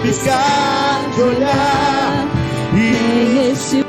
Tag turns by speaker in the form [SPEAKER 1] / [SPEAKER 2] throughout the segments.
[SPEAKER 1] piscar de olhar. E
[SPEAKER 2] Este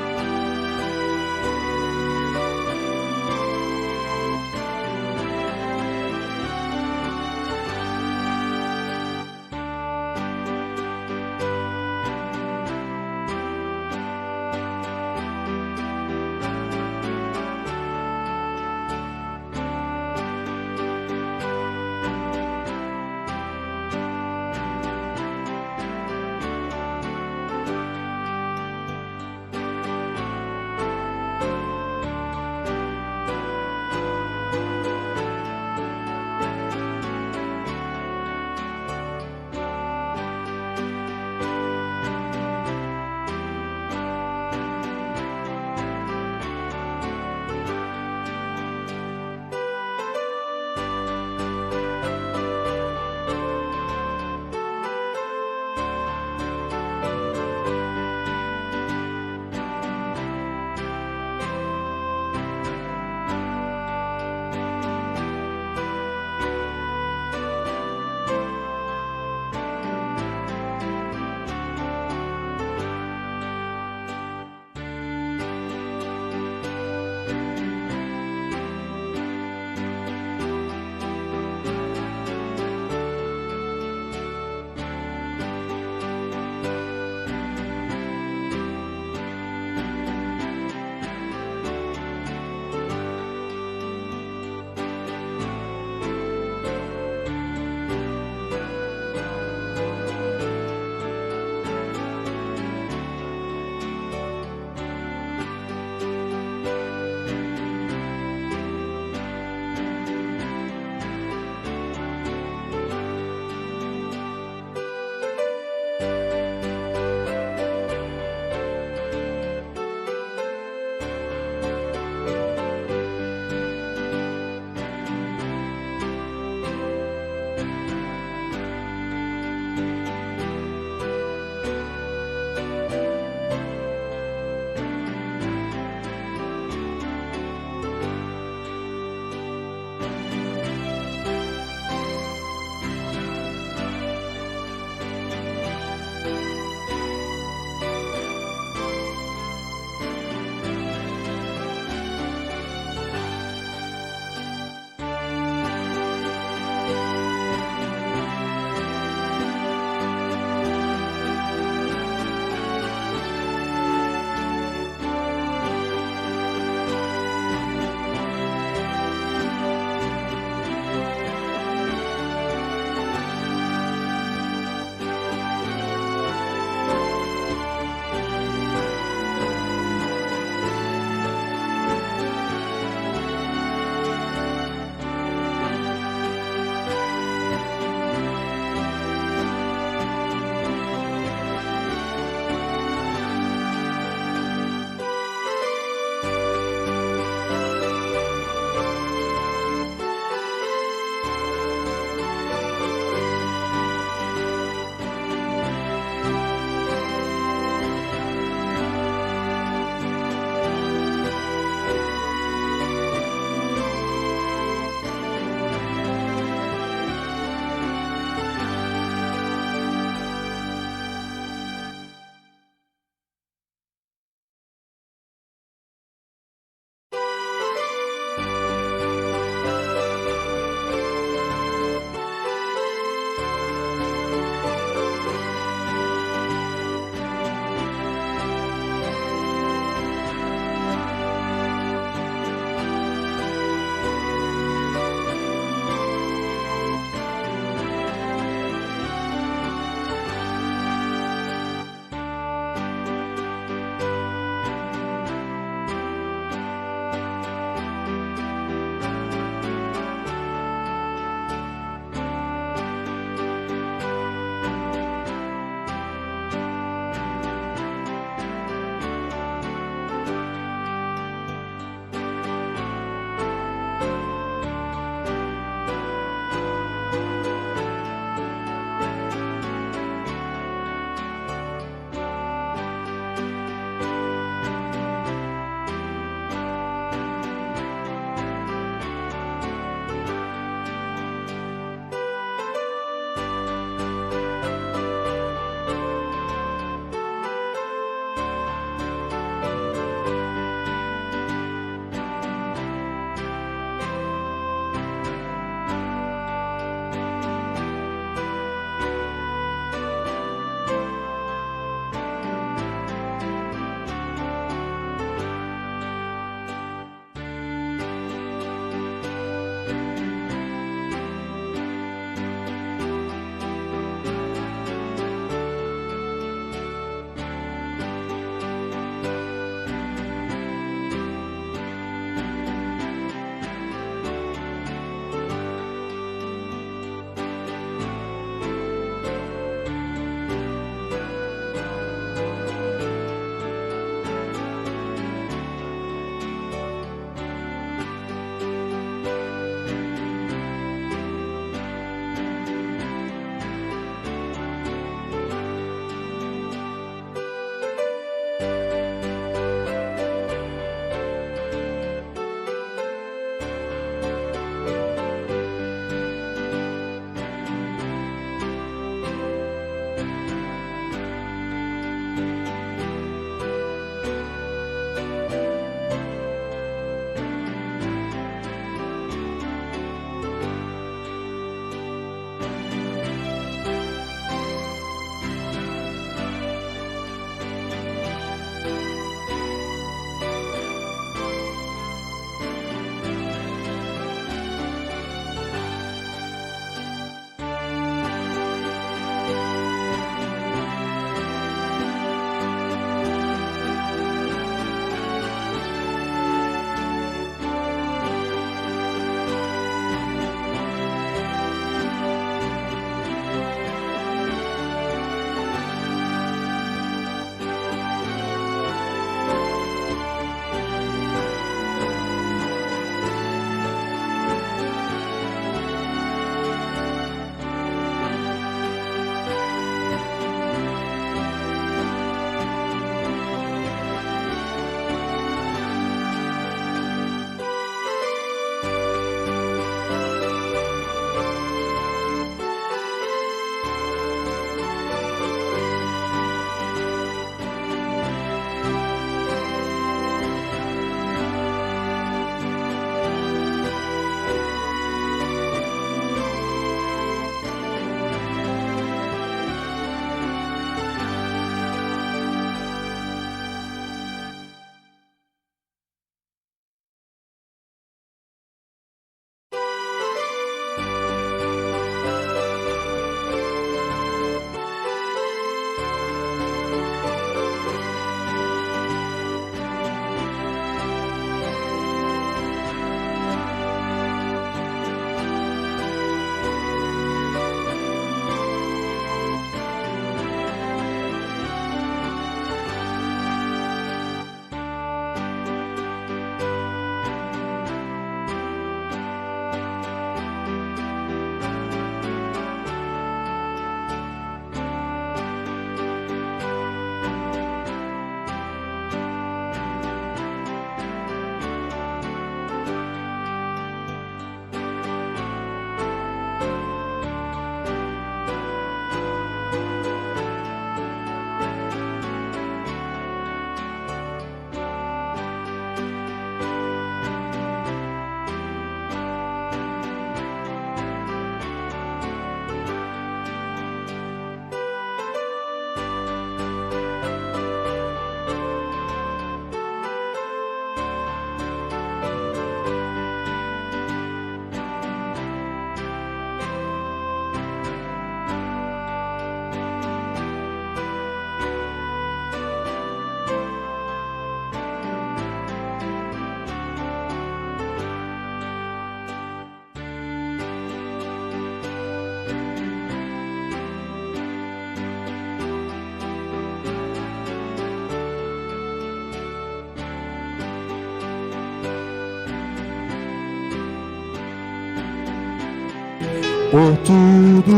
[SPEAKER 2] por tudo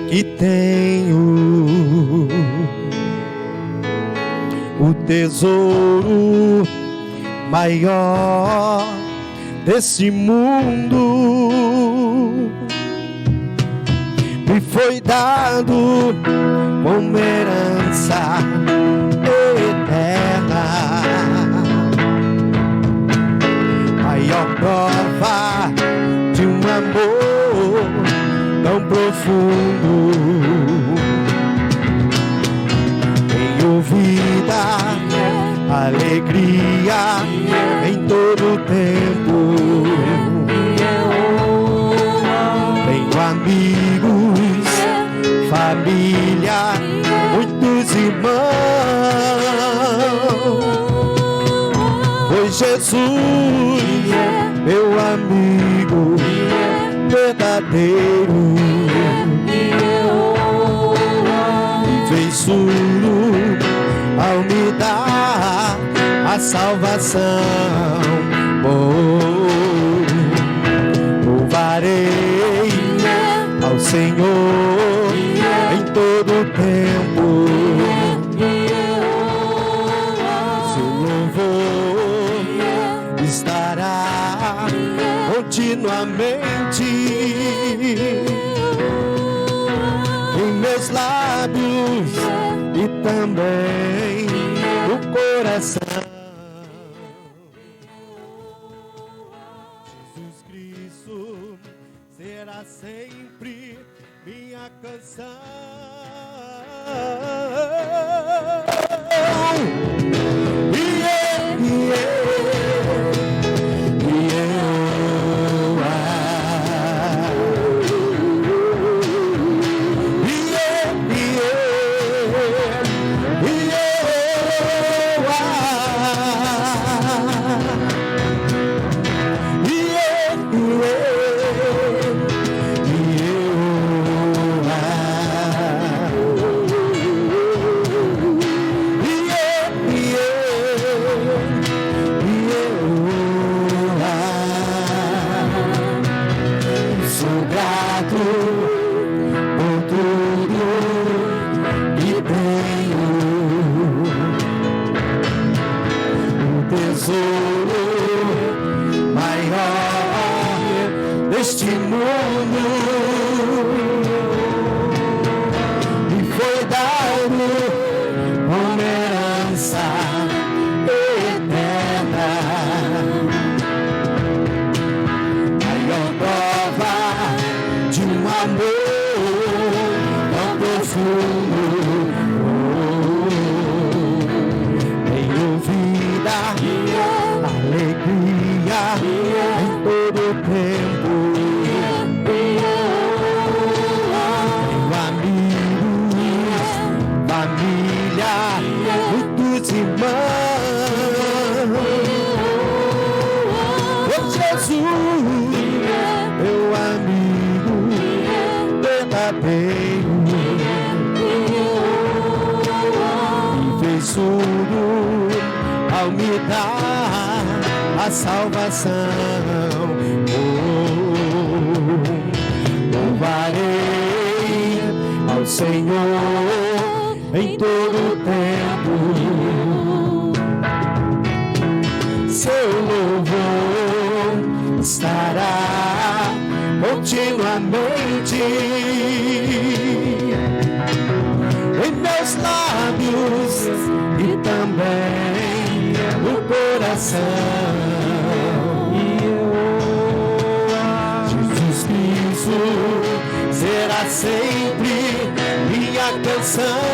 [SPEAKER 2] que tenho, o tesouro maior desse mundo me foi dado como herança eterna. Maior prova de um amor tão profundo. Tenho vida, alegria em todo tempo. Tenho amigos, família, muitos irmãos. Pois Jesus, meu amigo verdadeiro, me fez tudo ao me dar a salvação. Louvarei ao Senhor em todo tempo. Seu louvor estará continuamente em meus lábios e também no coração. Jesus Cristo será sempre minha canção. Salvação, louvarei ao Senhor em todo tempo. Seu louvor estará continuamente em meus lábios e também no coração. Será sempre minha canção.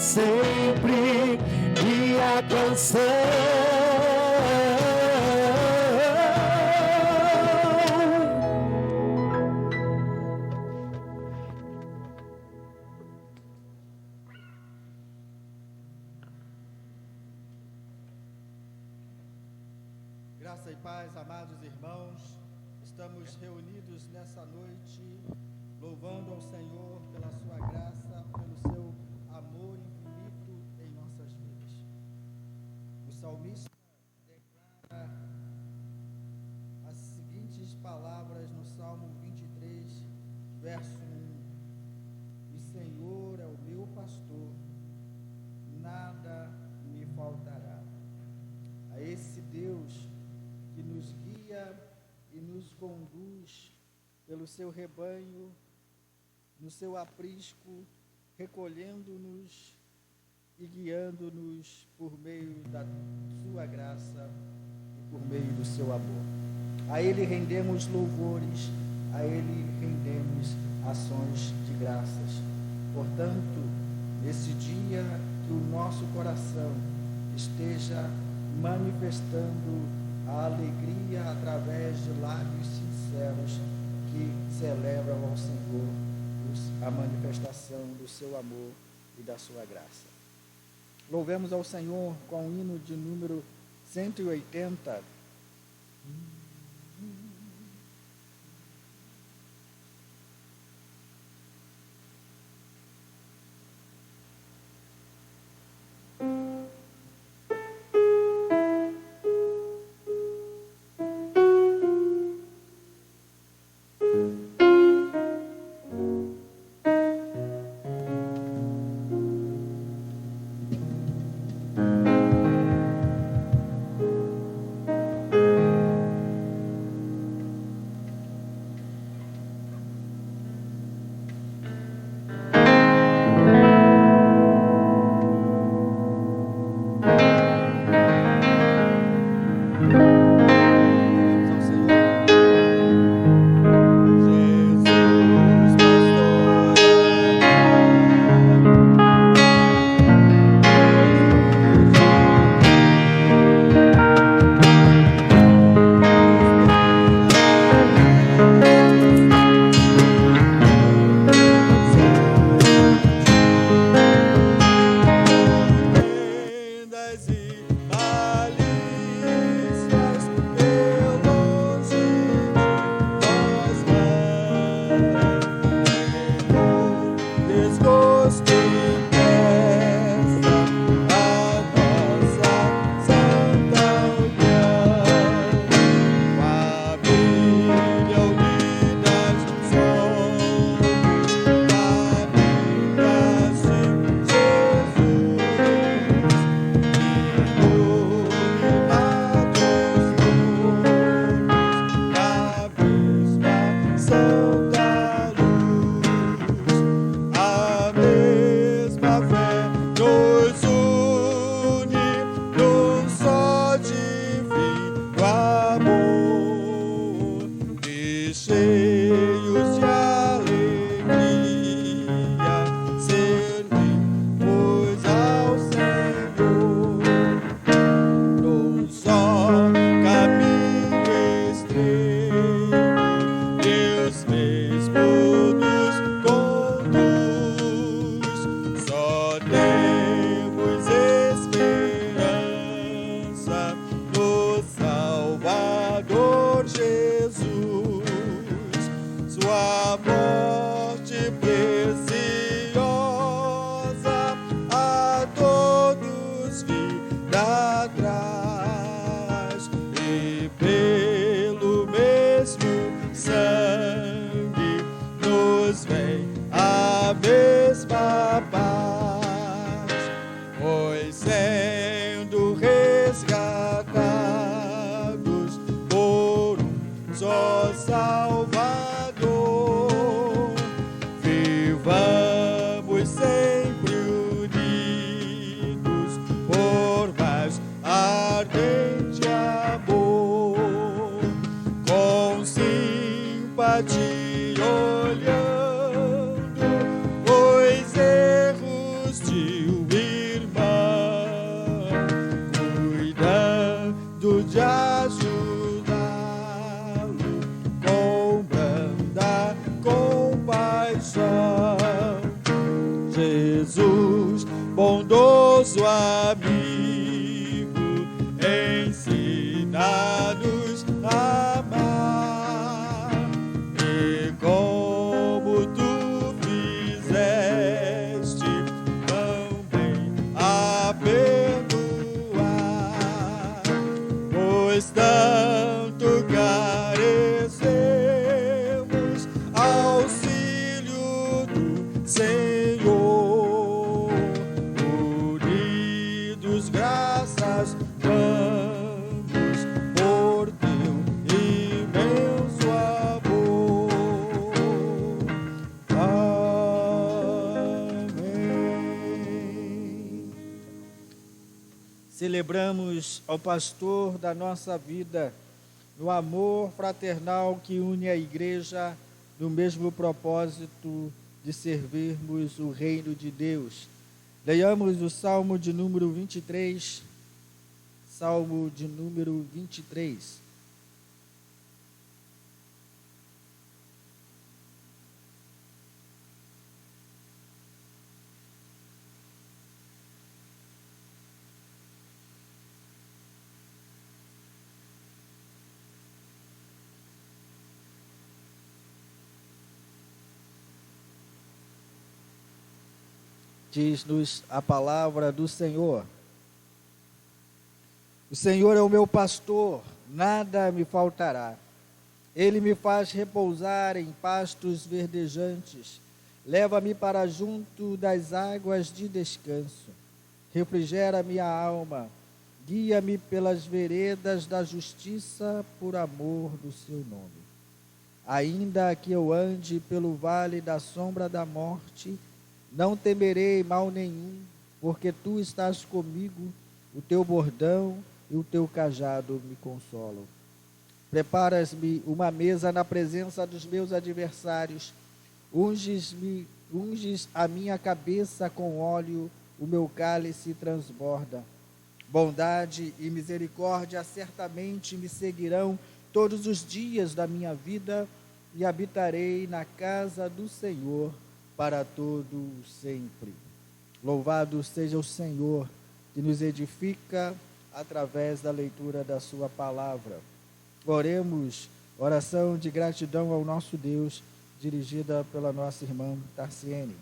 [SPEAKER 2] sempre minha canção.
[SPEAKER 3] Graça e paz, amados irmãos, estamos reunidos nessa noite, louvando ao Senhor pela sua graça, pelo seu amor infinito em nossas vidas. O salmista declara as seguintes palavras no Salmo 23, verso 1: O Senhor é o meu pastor, nada me faltará. A esse Deus que nos guia e nos conduz pelo seu rebanho, no seu aprisco, recolhendo-nos e guiando-nos por meio da sua graça e por meio do seu amor. A Ele rendemos louvores, a Ele rendemos ações de graças. Portanto, nesse dia, que o nosso coração esteja manifestando a alegria através de lábios sinceros que celebram ao Senhor a manifestação do seu amor e da sua graça. Louvemos ao Senhor com o hino de número 180. bondoso amigo, ensina-nos a amar, e como tu fizeste também a perdoar, pois tanto carecemos auxílio do Senhor. Unidos, graças damos por teu imenso amor. Amém. Celebramos ao pastor da nossa vida, no amor fraternal que une a igreja no mesmo propósito de servirmos o reino de Deus. Leiamos o Salmo de número 23. Salmo de número 23. Diz-nos a palavra do Senhor. O Senhor é o meu pastor, nada me faltará. Ele me faz repousar em pastos verdejantes. Leva-me para junto das águas de descanso. Refrigera minha alma. Guia-me pelas veredas da justiça por amor do seu nome. Ainda que eu ande pelo vale da sombra da morte, não temerei mal nenhum, porque tu estás comigo, o teu bordão e o teu cajado me consolam. Preparas-me uma mesa na presença dos meus adversários, unges a minha cabeça com óleo, o meu cálice transborda. Bondade e misericórdia certamente me seguirão todos os dias da minha vida, e habitarei na casa do Senhor para todo sempre. Louvado seja o Senhor, que nos edifica através da leitura da sua palavra. Oremos, oração de gratidão ao nosso Deus, dirigida pela nossa irmã Tarciene.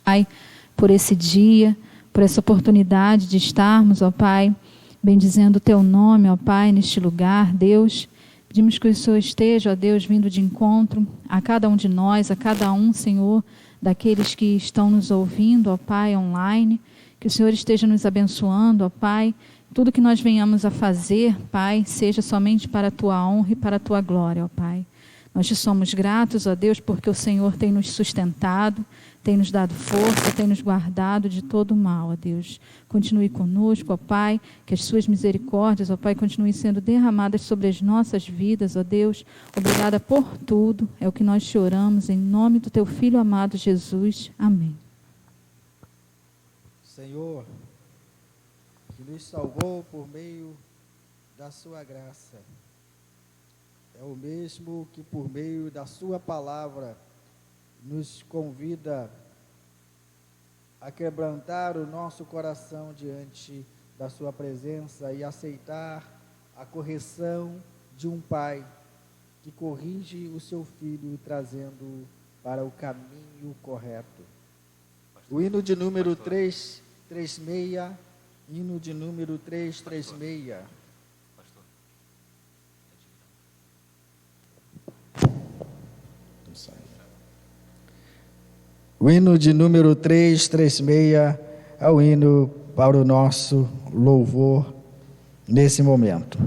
[SPEAKER 1] Pai, por esse dia, por essa oportunidade de estarmos, ó Pai, bendizendo o Teu nome, ó Pai, neste lugar, Deus. Pedimos que o Senhor esteja, ó Deus, vindo de encontro a cada um de nós, a cada um, Senhor, daqueles que estão nos ouvindo, ó Pai, online. Que o Senhor esteja nos abençoando, ó Pai. Tudo que nós venhamos a fazer, Pai, seja somente para a Tua honra e para a Tua glória, ó Pai. Nós te somos gratos, ó Deus, porque o Senhor tem nos sustentado, tem nos dado força, tem nos guardado de todo o mal, ó Deus. Continue conosco, ó Pai, que as suas misericórdias, ó Pai, continuem sendo derramadas sobre as nossas vidas, ó Deus. Obrigada por tudo, é o que nós te oramos, em nome do Teu Filho amado Jesus. Amém.
[SPEAKER 3] Senhor, que nos salvou por meio da sua graça, é o mesmo que por meio da sua palavra nos convida a quebrantar o nosso coração diante da sua presença e aceitar a correção de um pai que corrige o seu filho, trazendo para o caminho correto. O hino de número 336, hino de número 336. O hino de número 336 é o hino para o nosso louvor nesse momento.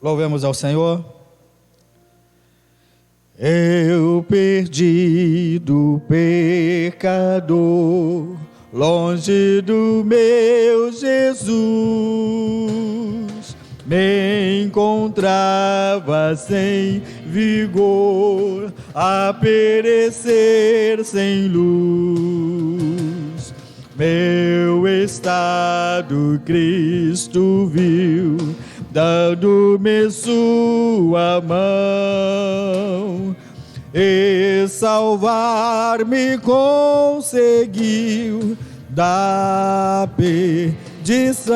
[SPEAKER 3] Louvemos ao Senhor. Eu perdido pecador, longe do meu Jesus, me encontrava sem vigor, a perecer sem luz. Meu estado Cristo viu, dando-me sua mão, e salvar-me conseguiu da perdição.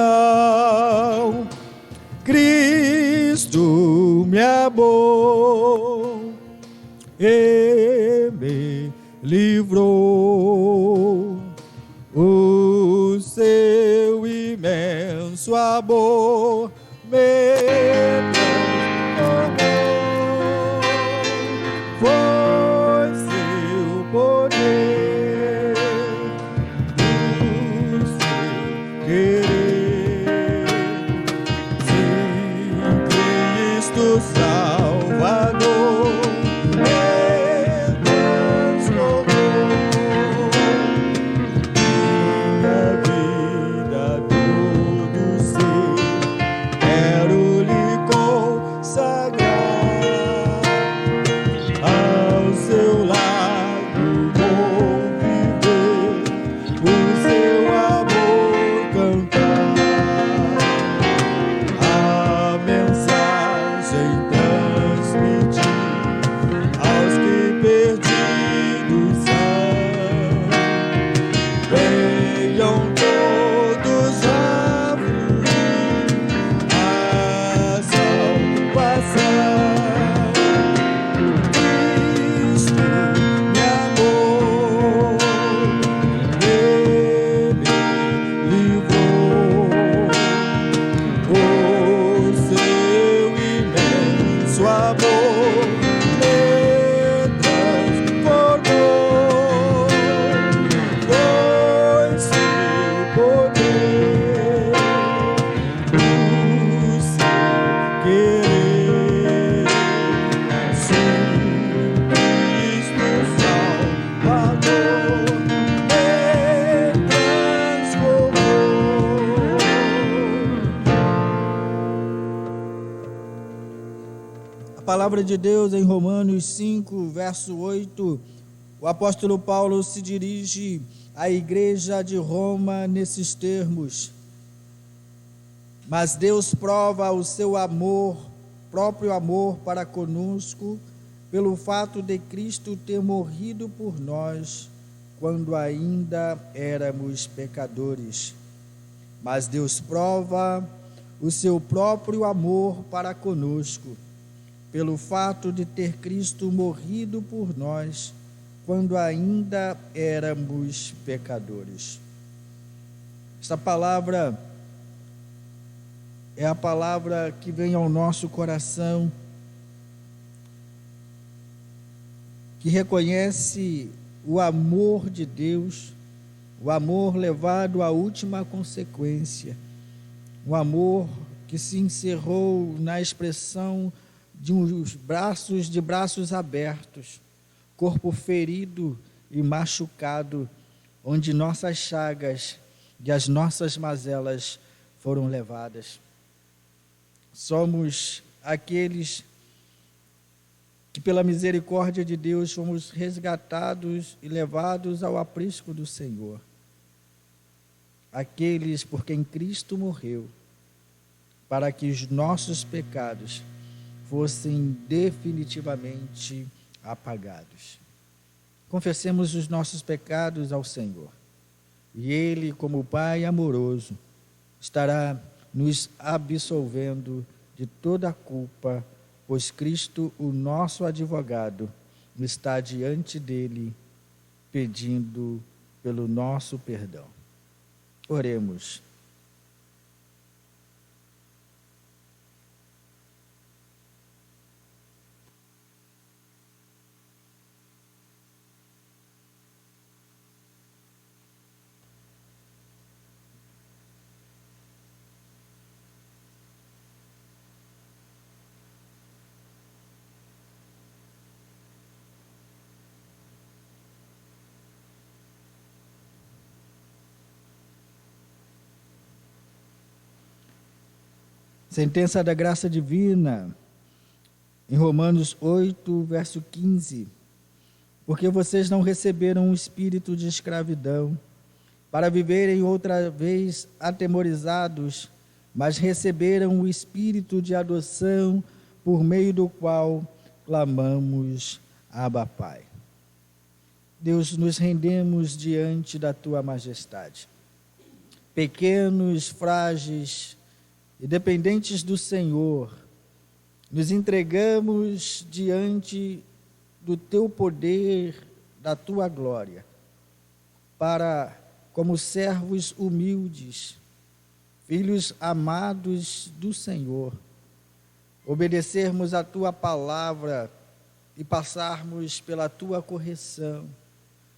[SPEAKER 3] Cristo me amou e me livrou. O seu imenso amor me transformou. Foi seu poder, o seu querer. Sim, Cristo Salvador me transformou. Minha vida, todo ser, quero lhe consagrar. Ao seu lado vou viver, o seu amor cantar. A mensagem transmitir aos que perdidos são. Venham todos a fluir a salvação. Cristo me amou e me livrou. O seu imenso amor me transformou. Foi seu poder, o seu querer. Sim, Cristo Salvador me transformou. A palavra de Deus em Romanos 5, verso 8, o apóstolo Paulo se dirige à igreja de Roma nesses termos: mas Deus prova o seu amor, próprio amor para conosco, pelo fato de Cristo ter morrido por nós, quando ainda éramos pecadores. Mas Deus prova o seu próprio amor para conosco, pelo fato de ter Cristo morrido por nós, quando ainda éramos pecadores. Esta palavra é a palavra que vem ao nosso coração, que reconhece o amor de Deus, o amor levado à última consequência, um amor que se encerrou na expressão de braços abertos, corpo ferido e machucado, onde nossas chagas e as nossas mazelas foram levadas. Somos aqueles que pela misericórdia de Deus fomos resgatados e levados ao aprisco do Senhor. Aqueles por quem Cristo morreu, para que os nossos pecados fossem definitivamente apagados. Confessemos os nossos pecados ao Senhor, e Ele, como Pai amoroso, estará nos absolvendo de toda a culpa, pois Cristo, o nosso advogado, está diante dele, pedindo pelo nosso perdão. Oremos. Sentença da graça divina, em Romanos 8, verso 15. Porque vocês não receberam um espírito de escravidão, para viverem outra vez atemorizados, mas receberam o espírito de adoção, por meio do qual clamamos, Abba, Pai. Deus, nos rendemos diante da Tua majestade. Pequenos, frágeis e dependentes do Senhor, nos entregamos diante do Teu poder, da Tua glória, para, como servos humildes, filhos amados do Senhor, obedecermos a Tua palavra e passarmos pela Tua correção,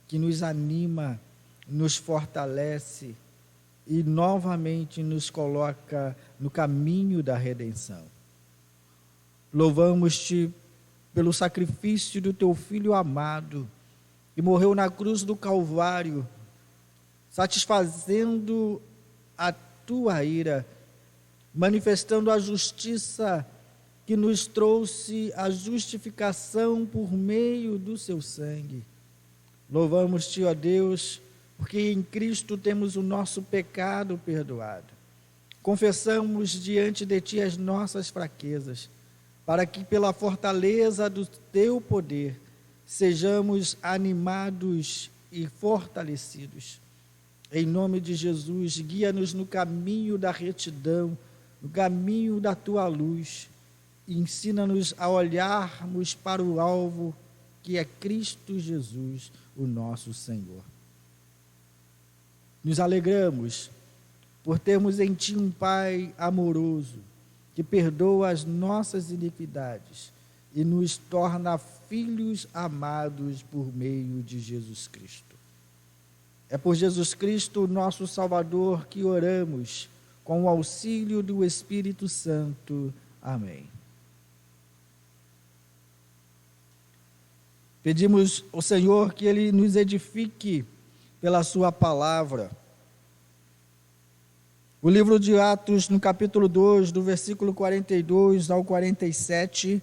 [SPEAKER 3] que nos anima, nos fortalece e novamente nos coloca no caminho da redenção. Louvamos-te pelo sacrifício do Teu Filho amado, que morreu na cruz do Calvário, satisfazendo a Tua ira, manifestando a justiça que nos trouxe a justificação por meio do Seu sangue. Louvamos-te, ó Deus, porque em Cristo temos o nosso pecado perdoado. Confessamos diante de Ti as nossas fraquezas, para que pela fortaleza do Teu poder sejamos animados e fortalecidos. Em nome de Jesus, guia-nos no caminho da retidão, no caminho da Tua luz, e ensina-nos a olharmos para o alvo, que é Cristo Jesus, o nosso Senhor. Nos alegramos por termos em Ti um Pai amoroso, que perdoa as nossas iniquidades e nos torna filhos amados por meio de Jesus Cristo. É por Jesus Cristo, nosso Salvador, que oramos, com o auxílio do Espírito Santo. Amém. Pedimos ao Senhor que Ele nos edifique pela Sua palavra. O livro de Atos, no capítulo 2, do versículo 42 ao 47.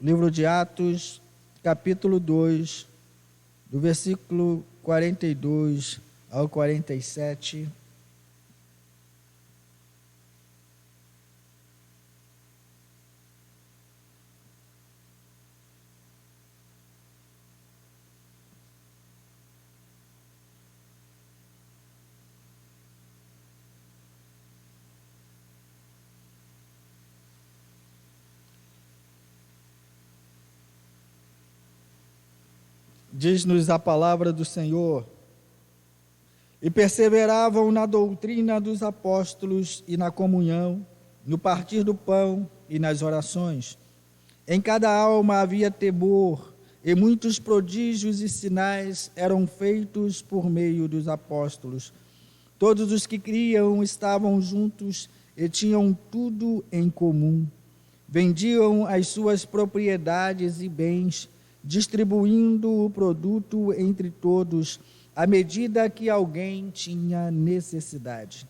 [SPEAKER 3] Livro de Atos, capítulo 2, do versículo 42 ao 47. Diz-nos a palavra do Senhor: e perseveravam na doutrina dos apóstolos e na comunhão, no partir do pão e nas orações. Em cada alma havia temor, e muitos prodígios e sinais eram feitos por meio dos apóstolos. Todos os que criam estavam juntos e tinham tudo em comum. Vendiam as suas propriedades e bens, distribuindo o produto entre todos, à medida que alguém tinha necessidade.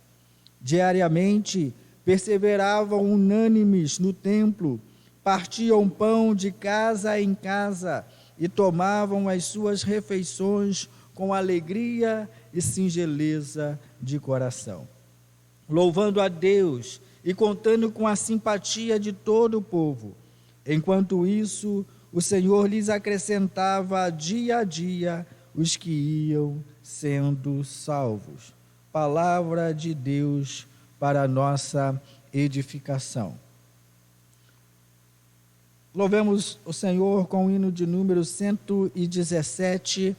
[SPEAKER 3] Diariamente, perseveravam unânimes no templo, partiam pão de casa em casa e tomavam as suas refeições com alegria e singeleza de coração, louvando a Deus e contando com a simpatia de todo o povo. Enquanto isso, o Senhor lhes acrescentava dia a dia os que iam sendo salvos. Palavra de Deus para a nossa edificação. Louvemos o Senhor com o hino de número 117.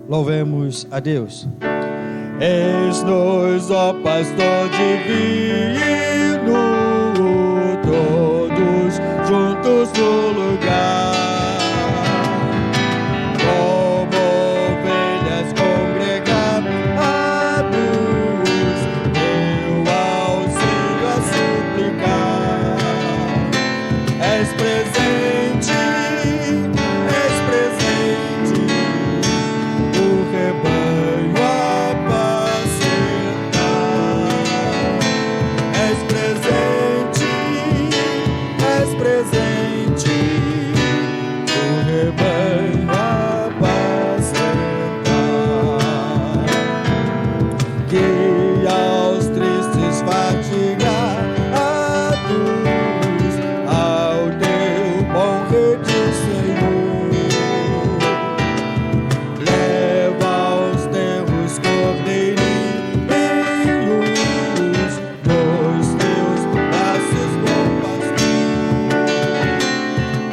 [SPEAKER 3] Louvemos a Deus. Eis-nos, ó pastor divino, todos juntos no lugar, como ovelhas congregadas, teu auxílio a suplicar. És presente, o rebanho apacentar. És presente, o rebanho apacentar. Que aos tristes fatigados, ao teu bom redil, Senhor, leva aos teus cordeirinhos, nos teus braços, bom pastor.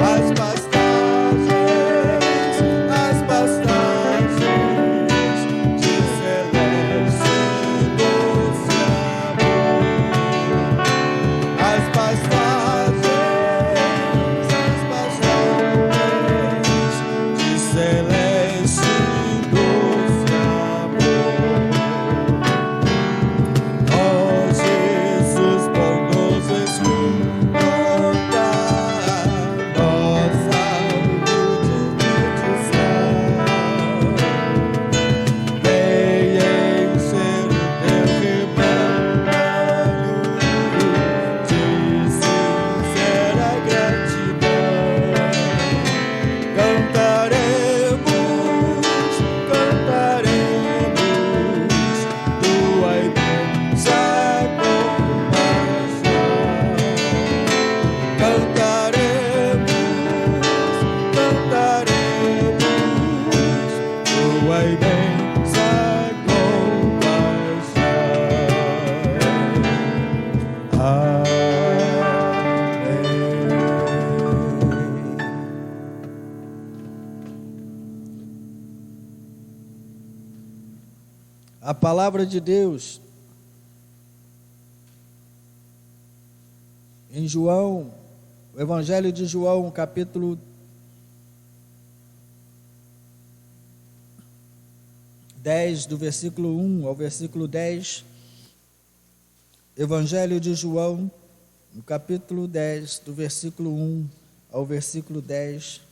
[SPEAKER 3] As pastagens de celeste doce amor. As pastagens de celeste doce amor. Ó Jesus bondoso, escuta nossa humilde petição. Vem encher o teu rebanho de sincera gratidão. Cantaremos tua imensa compaixão. Cantaremos tua imensa compaixão. A palavra de Deus em João, o Evangelho de João, capítulo 10, do versículo 1 ao versículo 10. Evangelho de João, no capítulo 10, do versículo 1 ao versículo 10.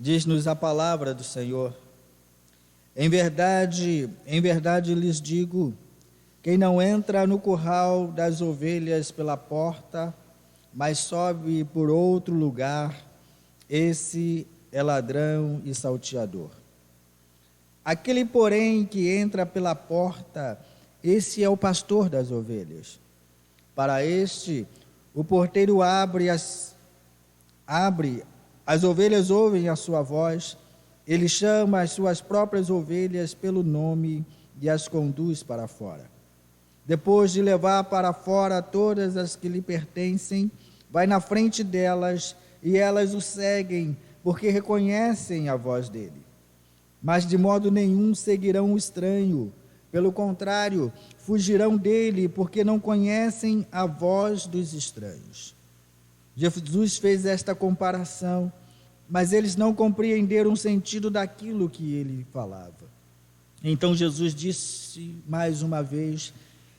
[SPEAKER 3] Diz-nos a palavra do Senhor: em verdade lhes digo, quem não entra no curral das ovelhas pela porta, mas sobe por outro lugar, esse é ladrão e salteador. Aquele, porém, que entra pela porta, esse é o pastor das ovelhas. Para este, o porteiro abre, as ovelhas ouvem a sua voz, ele chama as suas próprias ovelhas pelo nome e as conduz para fora. Depois de levar para fora todas as que lhe pertencem, vai na frente delas e elas o seguem, porque reconhecem a voz dele. Mas de modo nenhum seguirão o estranho, pelo contrário, fugirão dele, porque não conhecem a voz dos estranhos. Jesus fez esta comparação, mas eles não compreenderam o sentido daquilo que ele falava. Então Jesus disse mais uma vez: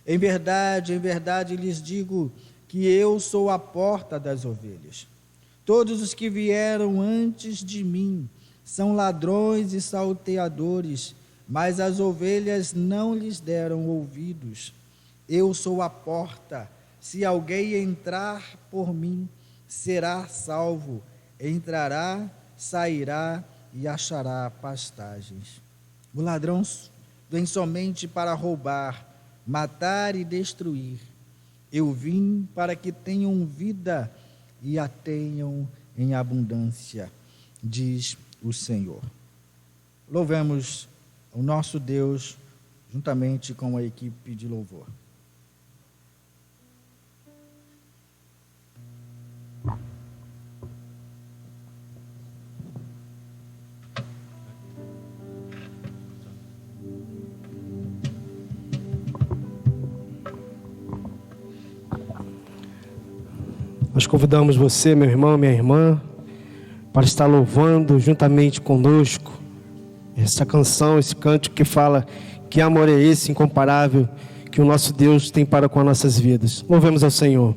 [SPEAKER 3] em verdade lhes digo que eu sou a porta das ovelhas. Todos os que vieram antes de mim são ladrões e salteadores, mas as ovelhas não lhes deram ouvidos. Eu sou a porta. Se alguém entrar por mim, será salvo. Entrará, sairá e achará pastagens. O ladrão vem somente para roubar, matar e destruir. Eu vim para que tenham vida e a tenham em abundância, diz o Senhor. Louvemos o nosso Deus juntamente com a equipe de louvor.
[SPEAKER 4] Nós convidamos você, meu irmão, minha irmã, para estar louvando juntamente conosco essa canção, esse cântico que fala que amor é esse incomparável que o nosso Deus tem para com as nossas vidas. Louvemos ao Senhor.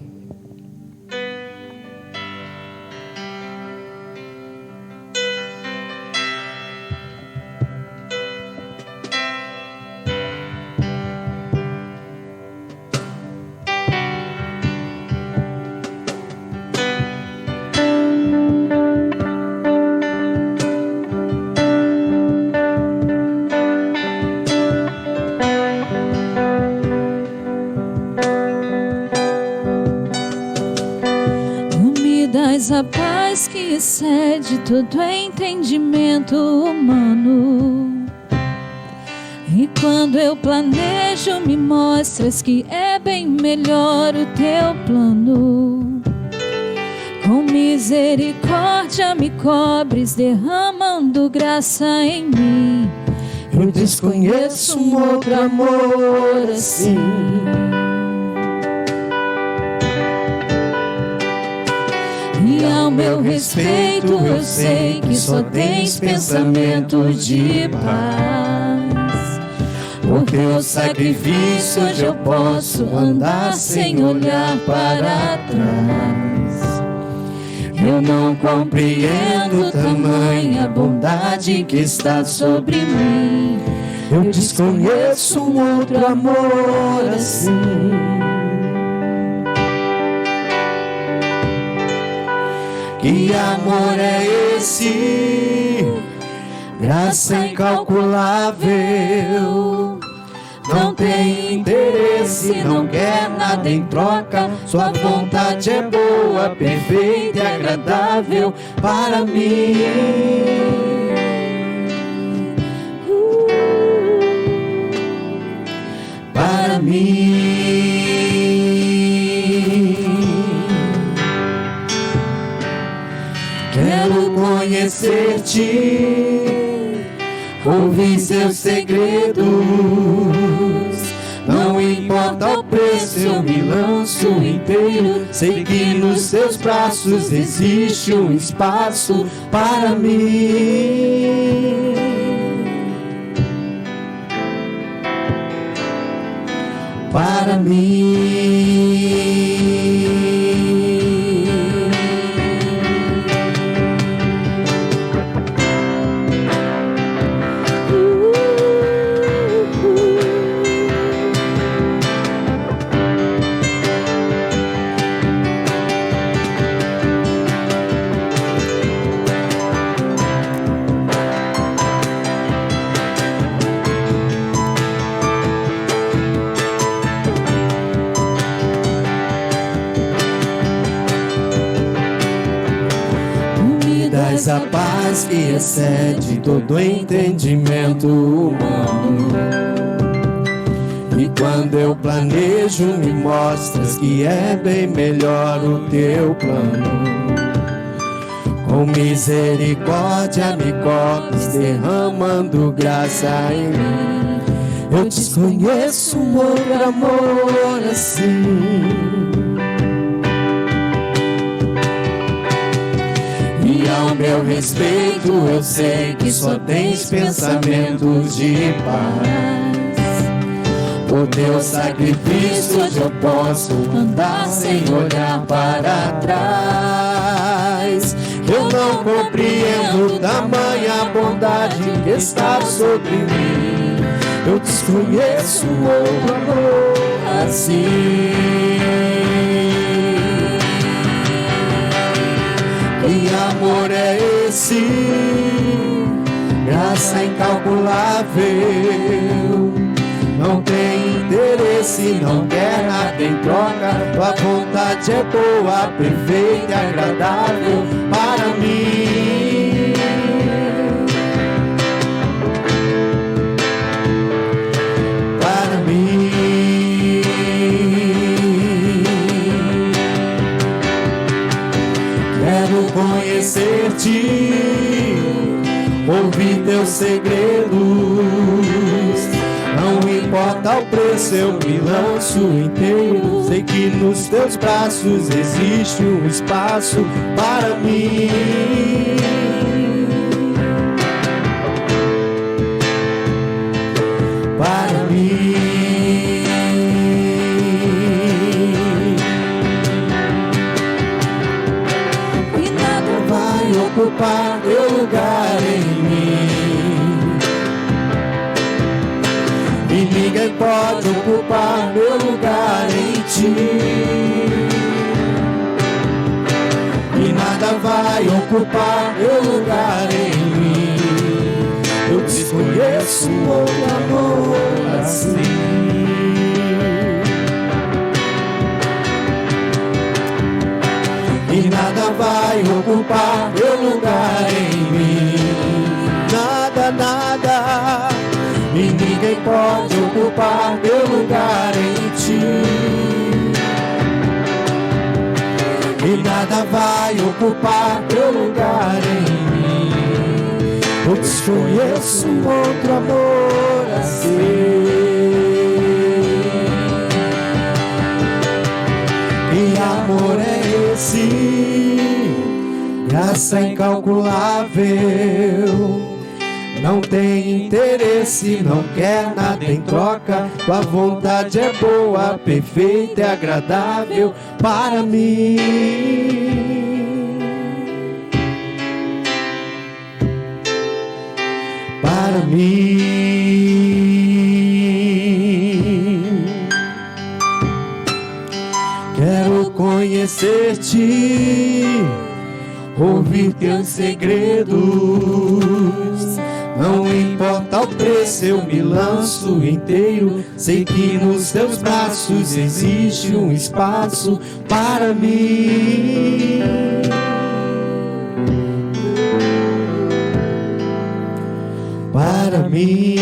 [SPEAKER 1] A paz que excede todo entendimento humano. E quando eu planejo, me mostras que é bem melhor o teu plano. Com misericórdia me cobres, derramando graça em mim. Eu desconheço um outro amor assim. E ao meu respeito eu sei que só tens pensamentos de paz. Por teu sacrifício hoje eu posso andar sem olhar para trás. Eu não compreendo tamanha bondade que está sobre mim. Eu desconheço um outro amor assim. Que amor é esse? Graça incalculável. Não tem interesse, não quer nada em troca. Sua vontade é boa, perfeita e agradável para mim. Para mim. Quero conhecer-te, ouvir seus segredos. Não importa o preço, eu me lanço inteiro. Sei que nos seus braços existe um espaço para mim. Para mim. A paz que excede todo entendimento humano. E quando eu planejo, me mostras que é bem melhor o teu plano. Com misericórdia me cobres, derramando graça em mim. Eu desconheço um outro amor assim. E ao meu respeito eu sei que só tens pensamentos de paz. Por teu sacrifício hoje eu posso andar sem olhar para trás. Eu não compreendo tamanha bondade que está sobre mim. Eu desconheço outro amor assim. Que amor é esse? Graça incalculável. Não tem interesse
[SPEAKER 2] interesse, não quer nada em troca. Tua vontade é boa, perfeita e agradável para mim. Para mim. Quero conhecer-te, ouvir teus segredos. Não importa o preço, eu me lanço inteiro. Sei que nos teus braços existe um espaço para mim. Para mim. E nada vai ocupar teu lugar em mim. E ninguém pode ocupar meu lugar em ti. E nada vai ocupar meu lugar em mim. Eu desconheço outro amor assim. E nada vai ocupar meu lugar em mim. Nada, nada. E ninguém pode ocupar meu lugar em ti. E nada vai ocupar meu lugar em mim. Eu desconheço outro amor assim. E amor é esse, graça incalculável. Não tem interesse, não quer nada em troca. Tua vontade é boa, perfeita e agradável para mim. Para mim. Quero conhecer-te, ouvir teus segredos. Não importa o preço, eu me lanço inteiro. Sei que nos teus braços existe um espaço para mim. Para mim.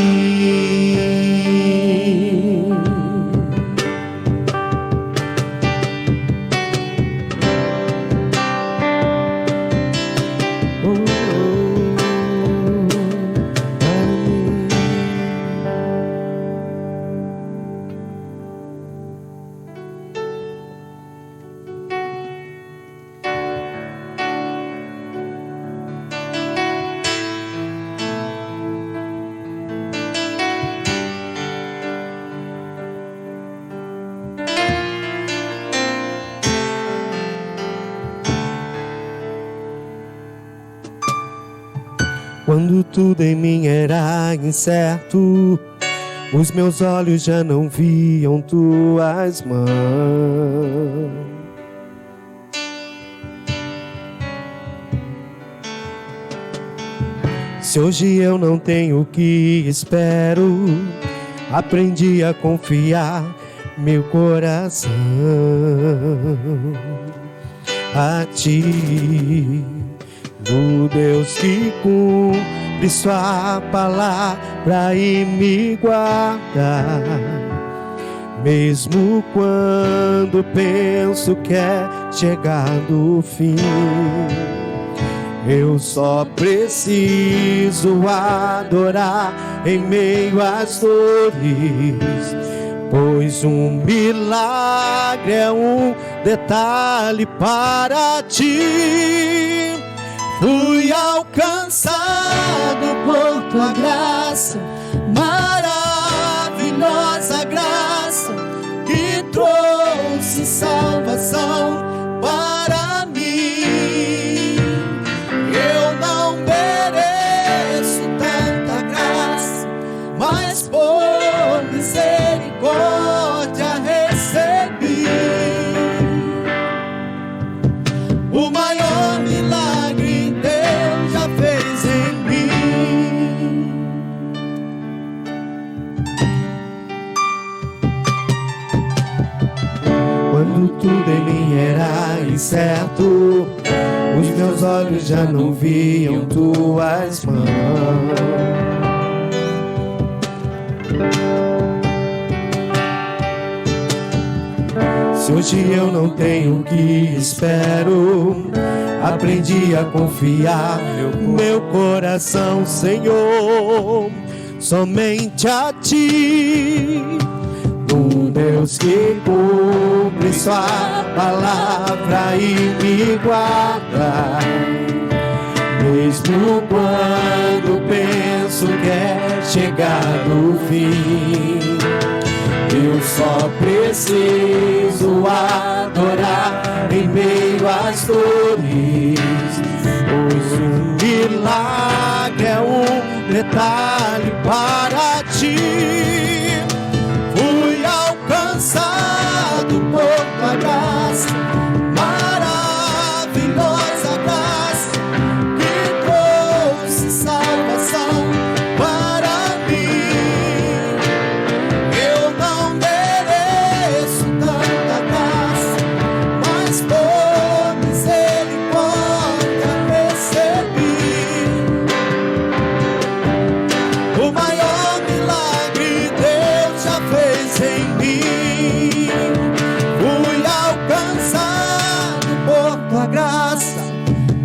[SPEAKER 2] Quando tudo em mim era incerto, os meus olhos já não viam tuas mãos. Se hoje eu não tenho o que espero, aprendi a confiar meu coração a ti. O Deus que cumpre sua palavra e me guarda, mesmo quando penso que é chegado o fim. Eu só preciso adorar em meio às dores, pois um milagre é um detalhe para ti. Fui alcançado por tua graça, maravilhosa graça, que trouxe salvação para mim. Eu não mereço tanta graça, mas por misericórdia recebi o maior milagre Deus já fez em mim. quando tudo em mim era incerto, os meus olhos já não viam tuas mãos. Se hoje eu não tenho o que espero, aprendi a confiar meu coração, Senhor, somente a Ti, um Deus que cumpre Sua palavra e me guarda, mesmo quando penso que é chegado o fim. Eu só preciso adorar em meio às dores, pois o milagre é um detalhe para Ti. Fui alcançado por Tua graça, maravilhosa graça, que trouxe salvação para mim. Eu não mereço tanta graça, mas por misericórdia recebi. O maior milagre Deus já fez em mim. Fui alcançado por Tua graça,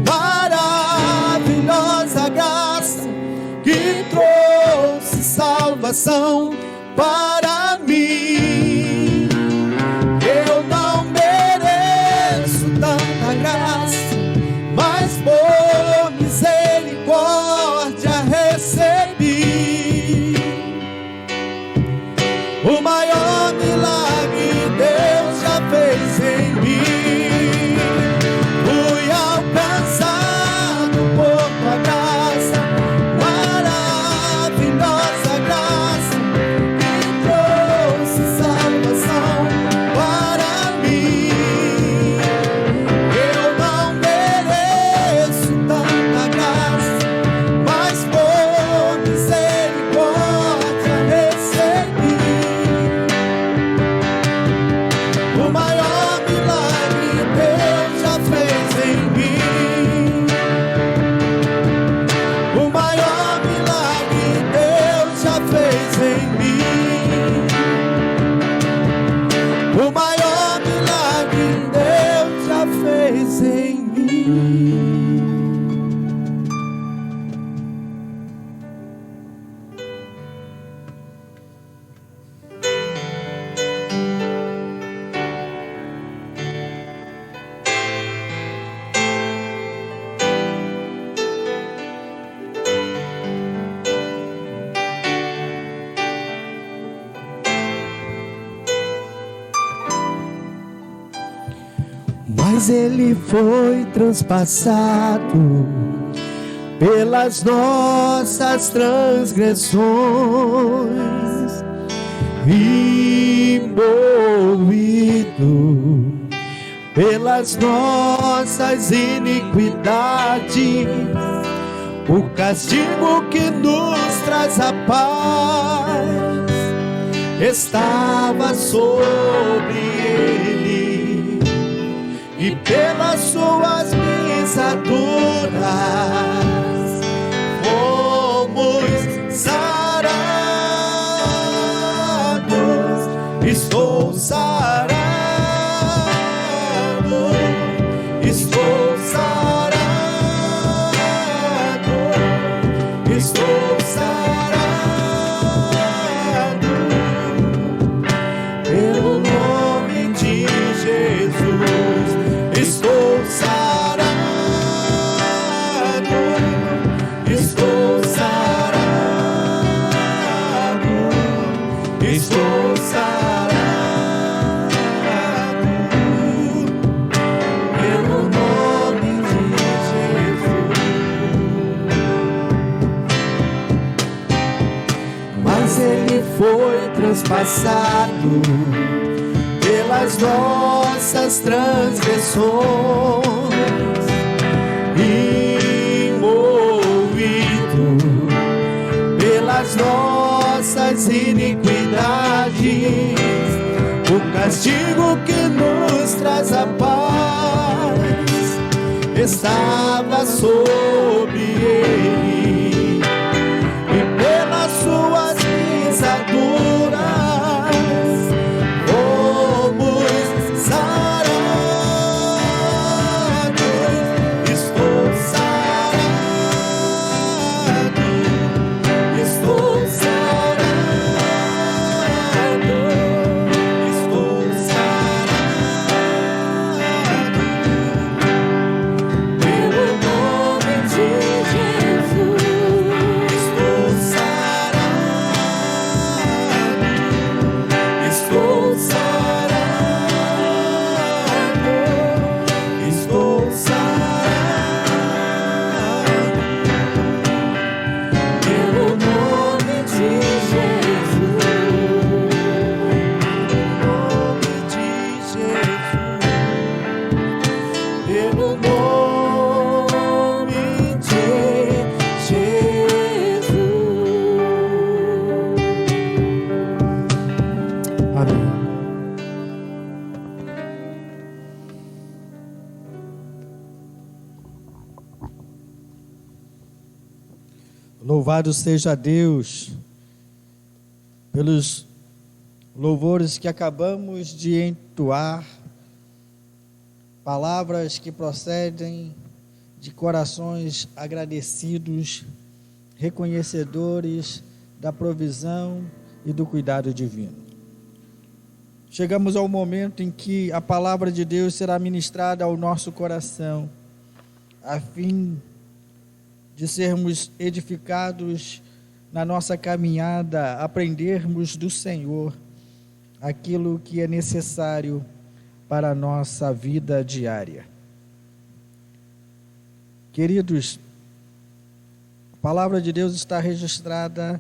[SPEAKER 2] maravilhosa graça, que trouxe salvação para mim. Eu não mereço tanta graça, mas por misericórdia recebi. O maior milagre Deus já fez em mim. Fui alcançado por Tua graça, maravilhosa graça, que trouxe salvação para mim. Eu não mereço tanta graça, mas por misericórdia recebi. O maior milagre Deus já fez em mim. O maior milagre Deus já fez em mim. O maior milagre Deus já fez em mim. Mas Ele foi transpassado pelas nossas transgressões e moído pelas nossas iniquidades. O castigo que nos traz a paz estava sobre Ele, e pelas suas pisaduras fomos sarados. Estou sarado, estou sarado, estou sarado pelo nome de Jesus. Estou sarado, estou sarado, estou sarado pelo nome de Jesus. Mas Ele foi transpassado pelas nossas transgressões e moído pelas nossas iniquidades. O castigo que nos estava sobre ele, e pelas suas pisaduras fomos sarados. Estou sarado, estou sarado, estou sarado. Pelo nome de Jesus, estou sarado, estou sarado, estou sarado. Pelo nome de Jesus, pelo nome de Jesus.
[SPEAKER 4] Amém.
[SPEAKER 3] Louvado seja Deus pelos louvores que acabamos de entoar, palavras que procedem de corações agradecidos, reconhecedores da provisão e do cuidado divino. Chegamos ao momento em que a palavra de Deus será ministrada ao nosso coração, a fim de sermos edificados na nossa caminhada, aprendermos do Senhor aquilo que é necessário para a nossa vida diária. Queridos, a palavra de Deus está registrada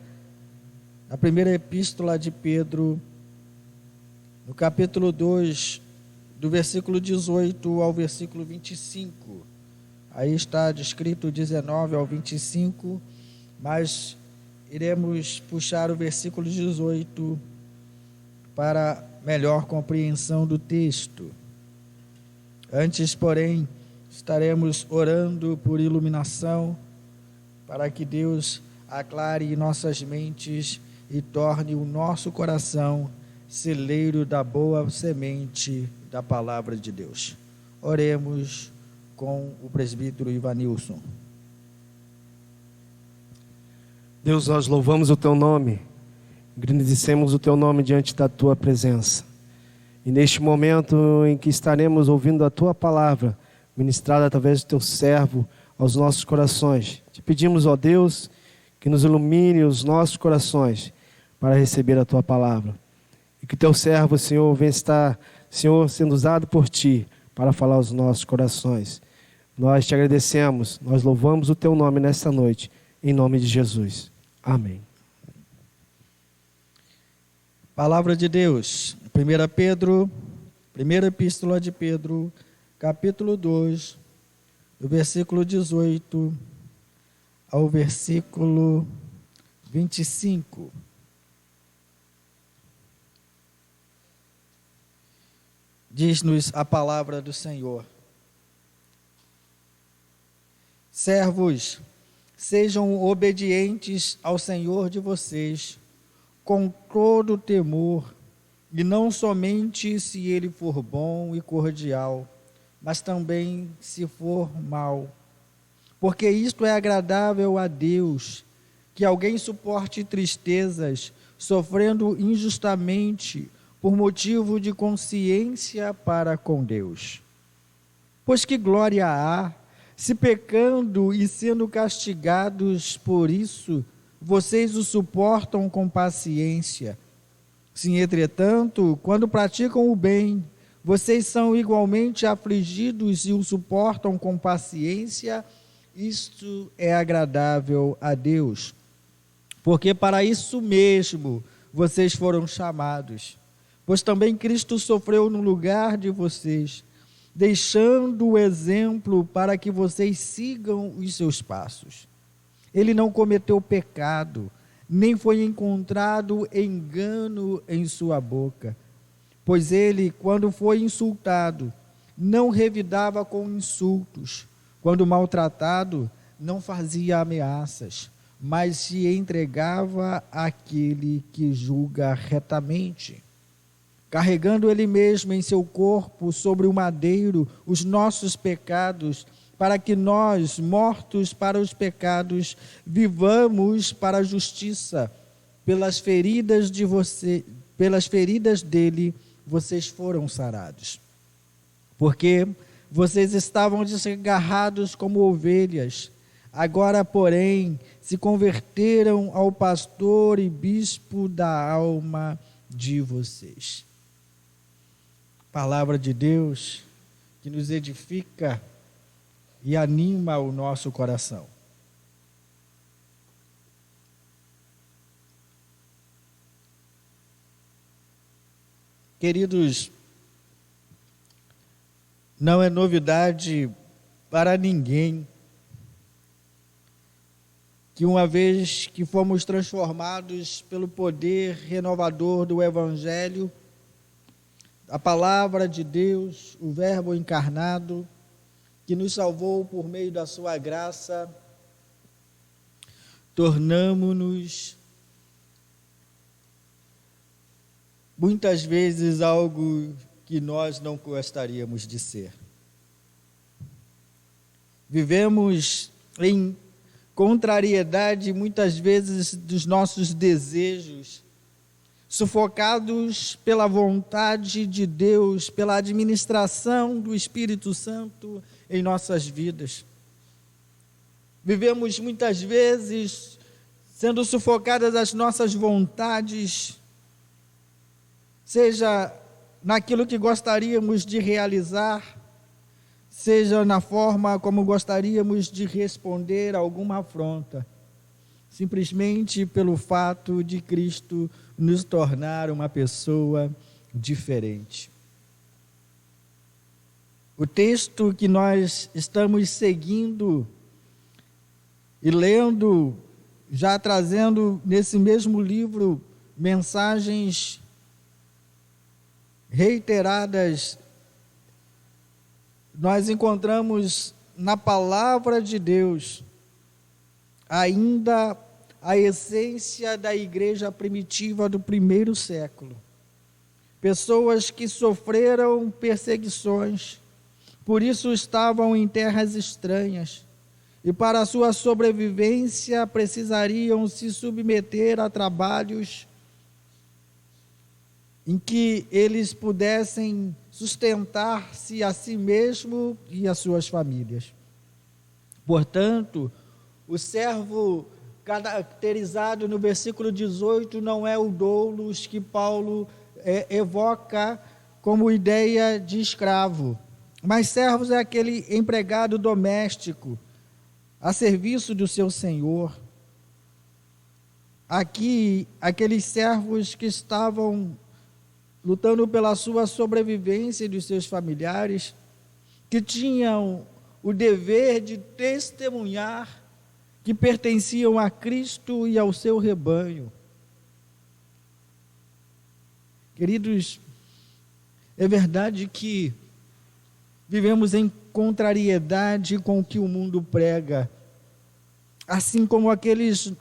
[SPEAKER 3] na primeira epístola de Pedro, no capítulo 2, do versículo 18 ao versículo 25. Aí está descrito 19 ao 25, mas iremos puxar o versículo 18 para melhor compreensão do texto. Antes, porém, estaremos orando por iluminação, para que Deus aclare nossas mentes e torne o nosso coração celeiro da boa semente da palavra de Deus. Oremos com o presbítero Ivanilson.
[SPEAKER 4] Deus, nós louvamos o Teu nome, engrandecemos o Teu nome diante da Tua presença. E neste momento em que estaremos ouvindo a Tua palavra, ministrada através do Teu servo aos nossos corações, te pedimos, ó Deus, que nos ilumine os nossos corações para receber a Tua palavra. E que Teu servo, Senhor, venha estar, Senhor, sendo usado por Ti para falar aos nossos corações. Nós te agradecemos, nós louvamos o Teu nome nesta noite, em nome de Jesus. Amém.
[SPEAKER 3] Palavra de Deus, 1 Pedro, primeira epístola de Pedro, capítulo 2, do versículo 18 ao versículo 25. Diz-nos a palavra do Senhor: servos, sejam obedientes ao Senhor de vocês, com todo temor, e não somente se ele for bom e cordial, mas também se for mau. Porque isto é agradável a Deus, que alguém suporte tristezas, sofrendo injustamente, por motivo de consciência para com Deus. Pois que glória há, se pecando e sendo castigados por isso, vocês o suportam com paciência. Se, entretanto, quando praticam o bem, vocês são igualmente afligidos e o suportam com paciência, isto é agradável a Deus. Porque para isso mesmo vocês foram chamados. Pois também Cristo sofreu no lugar de vocês, deixando o exemplo para que vocês sigam os seus passos. Ele não cometeu pecado, nem foi encontrado engano em sua boca. Pois ele, quando foi insultado, não revidava com insultos, Quando maltratado, não fazia ameaças, mas se entregava àquele que julga retamente, carregando ele mesmo em seu corpo sobre o madeiro os nossos pecados, para que nós, mortos para os pecados, vivamos para a justiça. Pelas feridas dele, vocês foram sarados. Porque vocês estavam desgarrados como ovelhas, agora, porém, se converteram ao pastor e bispo da alma de vocês. Palavra de Deus que nos edifica e anima o nosso coração. Queridos, não é novidade para ninguém que uma vez que fomos transformados pelo poder renovador do Evangelho, a palavra de Deus, o Verbo encarnado, que nos salvou por meio da sua graça, tornamo-nos muitas vezes algo que nós não gostaríamos de ser. Vivemos em contrariedade muitas vezes dos nossos desejos, sufocados pela vontade de Deus, pela administração do Espírito Santo em nossas vidas. Vivemos muitas vezes sendo sufocadas as nossas vontades, seja naquilo que gostaríamos de realizar, seja na forma como gostaríamos de responder a alguma afronta, simplesmente pelo fato de Cristo nos tornar uma pessoa diferente. O texto que nós estamos seguindo e lendo, já trazendo nesse mesmo livro mensagens reiteradas, nós encontramos na palavra de Deus ainda a essência da igreja primitiva do primeiro século. Pessoas que sofreram perseguições, por isso estavam em terras estranhas, e para a sua sobrevivência precisariam se submeter a trabalhos em que eles pudessem sustentar-se a si mesmo e as suas famílias. Portanto, o servo caracterizado no versículo 18 não é o doulos que Paulo evoca como ideia de escravo, mas servos é aquele empregado doméstico a serviço do seu senhor. Aqui, aqueles servos que estavam lutando pela sua sobrevivência e dos seus familiares, que tinham o dever de testemunhar que pertenciam a Cristo e ao seu rebanho. Queridos, é verdade que vivemos em contrariedade com o que o mundo prega, assim como aquelas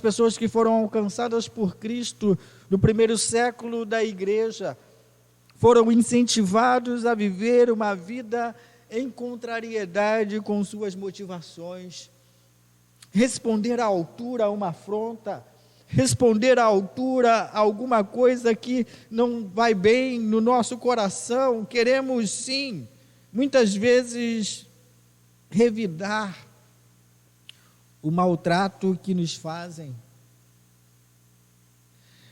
[SPEAKER 3] pessoas que foram alcançadas por Cristo no primeiro século da igreja, foram incentivados a viver uma vida em contrariedade com suas motivações, responder à altura a uma afronta, responder à altura a alguma coisa que não vai bem no nosso coração. Queremos sim, muitas vezes, revidar o maltrato que nos fazem,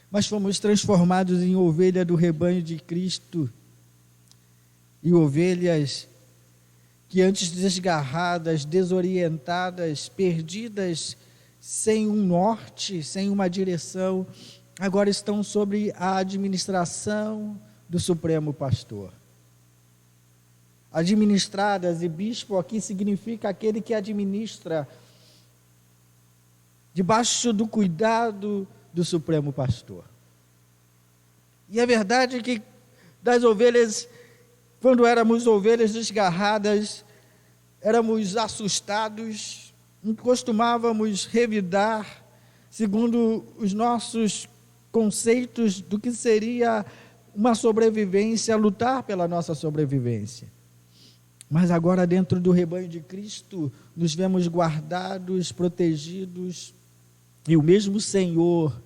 [SPEAKER 3] mas fomos transformados em ovelha do rebanho de Cristo, e ovelhas que antes desgarradas, desorientadas, perdidas, sem um norte, sem uma direção, agora estão sob a administração do Supremo Pastor. Administradas, e bispo aqui significa aquele que administra, debaixo do cuidado do Supremo Pastor. E é verdade que das ovelhas, quando éramos ovelhas desgarradas, éramos assustados, costumávamos revidar segundo os nossos conceitos do que seria uma sobrevivência, lutar pela nossa sobrevivência. Mas agora, dentro do rebanho de Cristo, nos vemos guardados, protegidos, e o mesmo Senhor,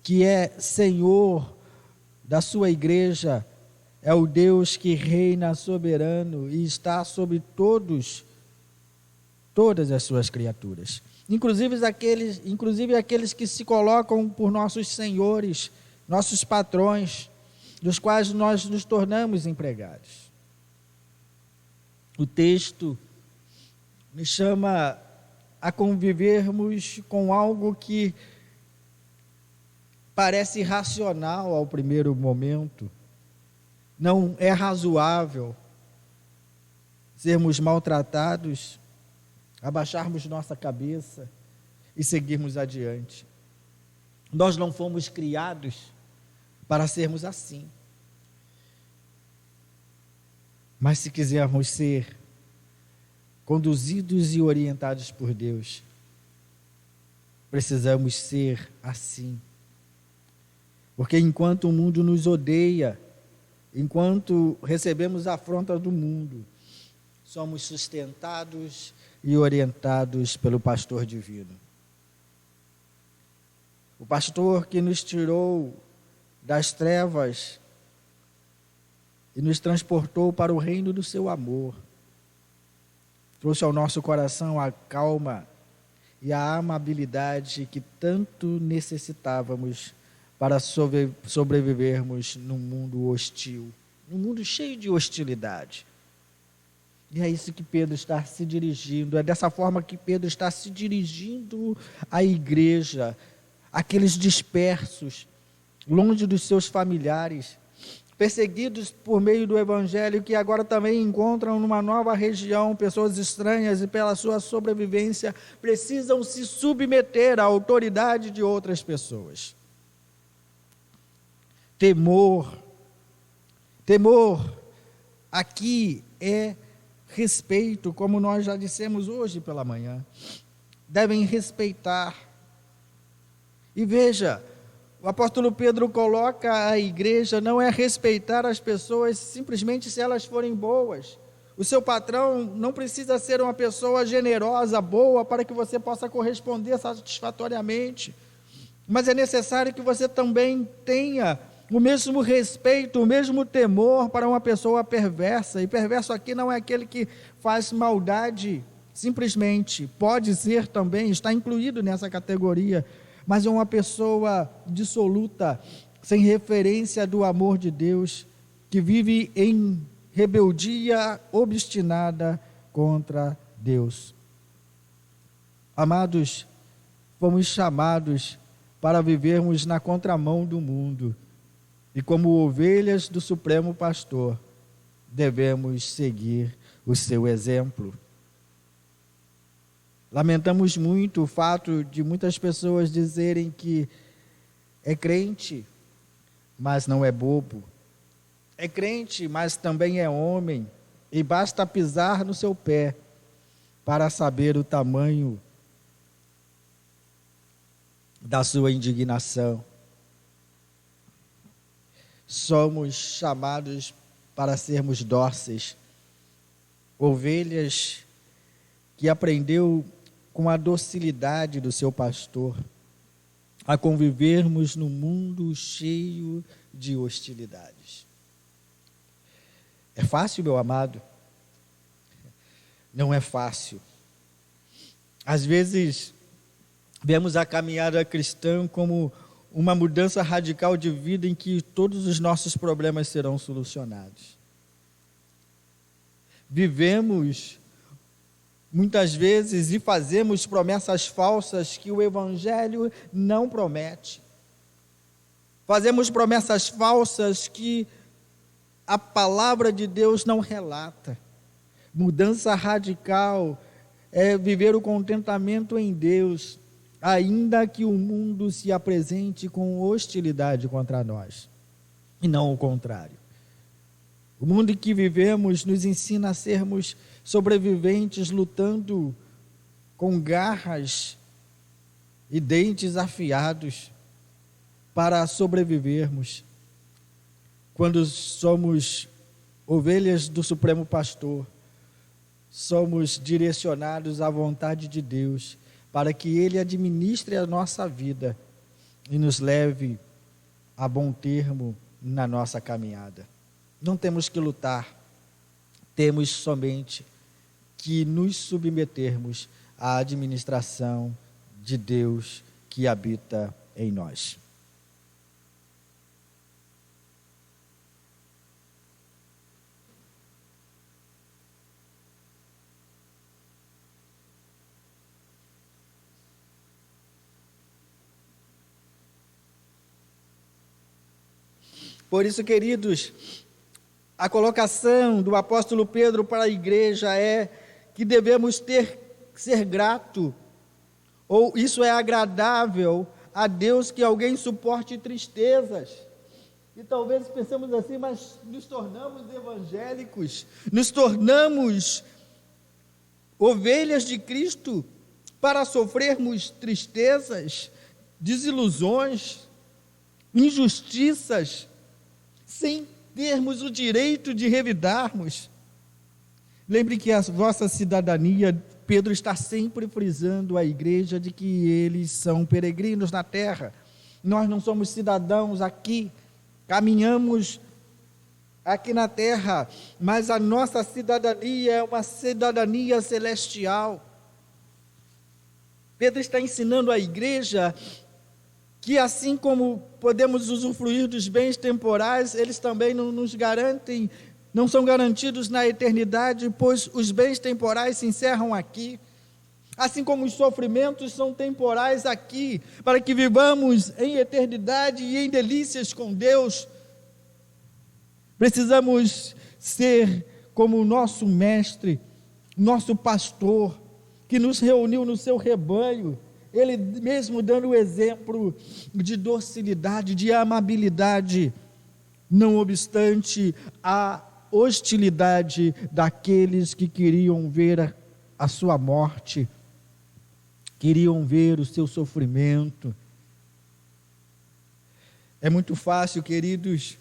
[SPEAKER 3] que é Senhor da sua igreja, é o Deus que reina soberano e está sobre todas as suas criaturas. Inclusive aqueles que se colocam por nossos senhores, nossos patrões, dos quais nós nos tornamos empregados. O texto nos chama a convivermos com algo que parece irracional ao primeiro momento. Não é razoável sermos maltratados, abaixarmos nossa cabeça e seguirmos adiante. Nós não fomos criados para sermos assim. Mas se quisermos ser conduzidos e orientados por Deus, precisamos ser assim. Porque enquanto o mundo nos odeia, enquanto recebemos a afronta do mundo, somos sustentados e orientados pelo pastor divino. O pastor que nos tirou das trevas e nos transportou para o reino do seu amor. Trouxe ao nosso coração a calma e a amabilidade que tanto necessitávamos para sobrevivermos num mundo hostil, num mundo cheio de hostilidade. E é isso que Pedro está se dirigindo, é dessa forma que Pedro está se dirigindo à igreja, àqueles dispersos, longe dos seus familiares, perseguidos por meio do Evangelho, que agora também encontram numa nova região pessoas estranhas e pela sua sobrevivência precisam se submeter à autoridade de outras pessoas. Temor aqui é respeito, como nós já dissemos hoje pela manhã. Devem respeitar. E veja, o apóstolo Pedro coloca a igreja não é respeitar as pessoas simplesmente se elas forem boas. O seu patrão não precisa ser uma pessoa generosa, boa, para que você possa corresponder satisfatoriamente. Mas é necessário que você também tenha o mesmo respeito, o mesmo temor para uma pessoa perversa. E perverso aqui não é aquele que faz maldade simplesmente. Pode ser também, está incluído nessa categoria. Mas é uma pessoa dissoluta, sem referência do amor de Deus, que vive em rebeldia obstinada contra Deus. Amados, fomos chamados para vivermos na contramão do mundo, e como ovelhas do Supremo Pastor, devemos seguir o seu exemplo. Lamentamos muito o fato de muitas pessoas dizerem que é crente, mas não é bobo. É crente, mas também é homem, e basta pisar no seu pé para saber o tamanho da sua indignação. Somos chamados para sermos dóceis, ovelhas que aprendeu com a docilidade do seu pastor a convivermos num mundo cheio de hostilidades. É fácil, meu amado? Não é fácil. Às vezes, vemos a caminhada cristã como uma mudança radical de vida em que todos os nossos problemas serão solucionados. Vivemos muitas vezes e fazemos promessas falsas que o Evangelho não promete. Fazemos promessas falsas que a palavra de Deus não relata. Mudança radical é viver o contentamento em Deus, ainda que o mundo se apresente com hostilidade contra nós, e não o contrário. O mundo em que vivemos nos ensina a sermos sobreviventes, lutando com garras e dentes afiados para sobrevivermos. Quando somos ovelhas do Supremo Pastor, somos direcionados à vontade de Deus, para que Ele administre a nossa vida e nos leve a bom termo na nossa caminhada. Não temos que lutar, temos somente que nos submetermos à administração de Deus que habita em nós. Por isso, queridos, a colocação do apóstolo Pedro para a igreja é que devemos ser grato, ou isso é agradável a Deus que alguém suporte tristezas. E talvez pensemos assim, mas nos tornamos evangélicos, nos tornamos ovelhas de Cristo para sofrermos tristezas, desilusões, injustiças, sem termos o direito de revidarmos. Lembre que a vossa cidadania, Pedro está sempre frisando à igreja de que eles são peregrinos na terra. Nós não somos cidadãos aqui, caminhamos aqui na terra, mas a nossa cidadania é uma cidadania celestial. Pedro está ensinando à igreja que assim como podemos usufruir dos bens temporais, eles também não nos garantem, não são garantidos na eternidade, pois os bens temporais se encerram aqui. Assim como os sofrimentos são temporais aqui, para que vivamos em eternidade e em delícias com Deus, precisamos ser como o nosso mestre, nosso pastor, que nos reuniu no seu rebanho, ele mesmo dando o exemplo de docilidade, de amabilidade, não obstante a hostilidade daqueles que queriam ver a sua morte, queriam ver o seu sofrimento. É muito fácil, queridos,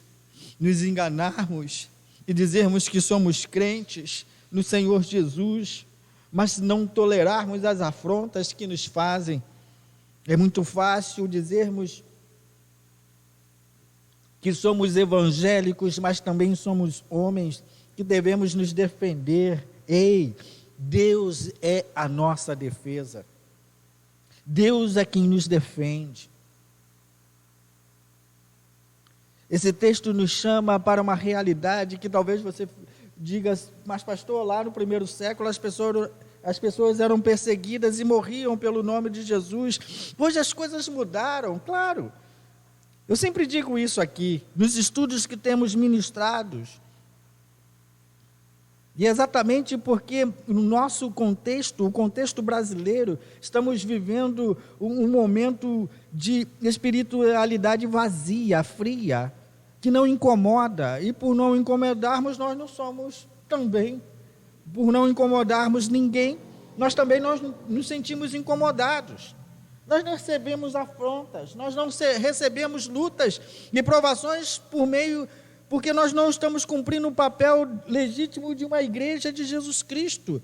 [SPEAKER 3] nos enganarmos e dizermos que somos crentes no Senhor Jesus, mas não tolerarmos as afrontas que nos fazem. É muito fácil dizermos que somos evangélicos, mas também somos homens que devemos nos defender. Ei, Deus é a nossa defesa. Deus é quem nos defende. Esse texto nos chama para uma realidade que talvez você diga, mas pastor, lá no primeiro século as pessoas eram perseguidas e morriam pelo nome de Jesus. Hoje as coisas mudaram, claro. Eu sempre digo isso aqui, nos estudos que temos ministrados. E é exatamente porque no nosso contexto, o contexto brasileiro, estamos vivendo um momento de espiritualidade vazia, fria, que não incomoda. E por não incomodarmos, nós não somos também. Por não incomodarmos ninguém, nós também nos sentimos incomodados. Nós não recebemos afrontas, nós não recebemos lutas e provações porque nós não estamos cumprindo o papel legítimo de uma igreja de Jesus Cristo,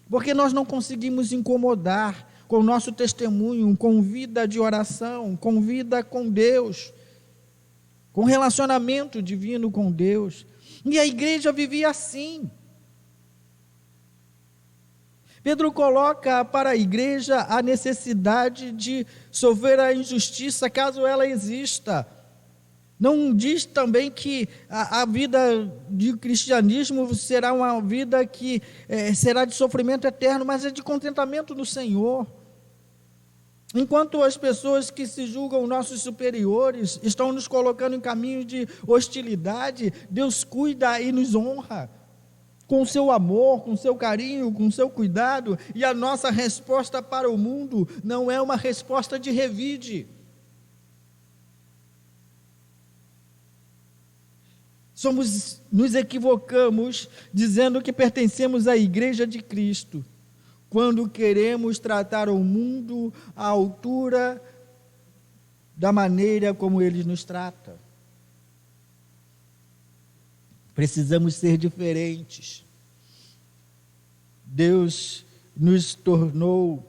[SPEAKER 3] porque nós não conseguimos incomodar com o nosso testemunho, com vida de oração, com vida com Deus, com relacionamento divino com Deus. E a igreja vivia assim. Pedro coloca para a igreja a necessidade de sofrer a injustiça, caso ela exista. Não diz também que a vida de cristianismo será uma vida que será de sofrimento eterno, mas é de contentamento no Senhor. Enquanto as pessoas que se julgam nossos superiores estão nos colocando em caminho de hostilidade, Deus cuida e nos honra com o seu amor, com o seu carinho, com o seu cuidado, e a nossa resposta para o mundo não é uma resposta de revide. Nos equivocamos dizendo que pertencemos à Igreja de Cristo, quando queremos tratar o mundo à altura da maneira como Ele nos trata. Precisamos ser diferentes. Deus nos tornou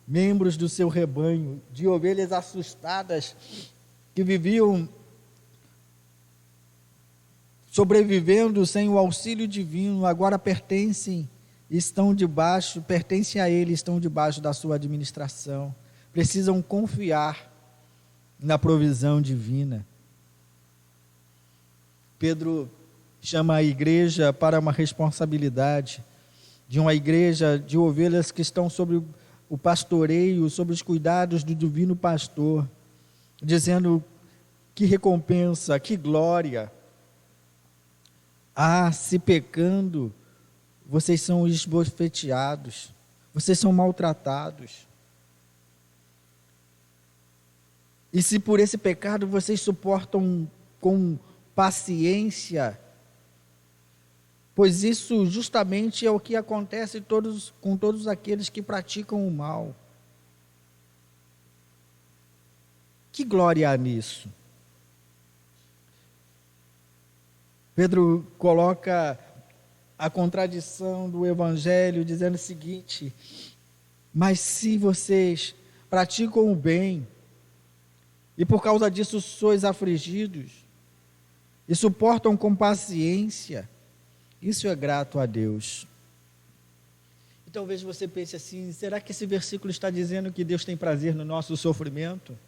[SPEAKER 3] membros do seu rebanho, de ovelhas assustadas que viviam sobrevivendo sem o auxílio divino, agora pertencem a Ele, estão debaixo da sua administração. Precisam confiar na provisão divina. Pedro chama a igreja para uma responsabilidade, de uma igreja de ovelhas que estão sobre o pastoreio, sobre os cuidados do divino pastor, dizendo que recompensa, que glória. Se pecando, vocês são esbofeteados, vocês são maltratados. E se por esse pecado vocês suportam com paciência, pois isso justamente é o que acontece com todos aqueles que praticam o mal. Que glória há nisso? Pedro coloca a contradição do Evangelho, dizendo o seguinte: mas se vocês praticam o bem, e por causa disso sois afligidos, e suportam com paciência, isso é grato a Deus. E talvez você pense assim: será que esse versículo está dizendo que Deus tem prazer no nosso sofrimento?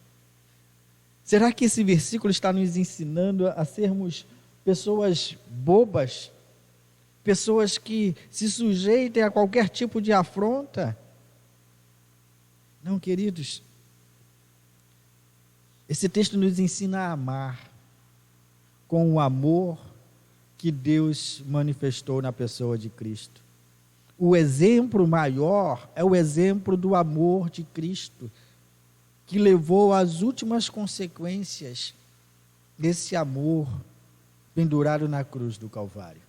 [SPEAKER 3] Será que esse versículo está nos ensinando a sermos pessoas bobas, pessoas que se sujeitem a qualquer tipo de afronta? Não, queridos. Esse texto nos ensina a amar com o amor que Deus manifestou na pessoa de Cristo. O exemplo maior é o exemplo do amor de Cristo, que levou às últimas consequências desse amor pendurado na cruz do Calvário.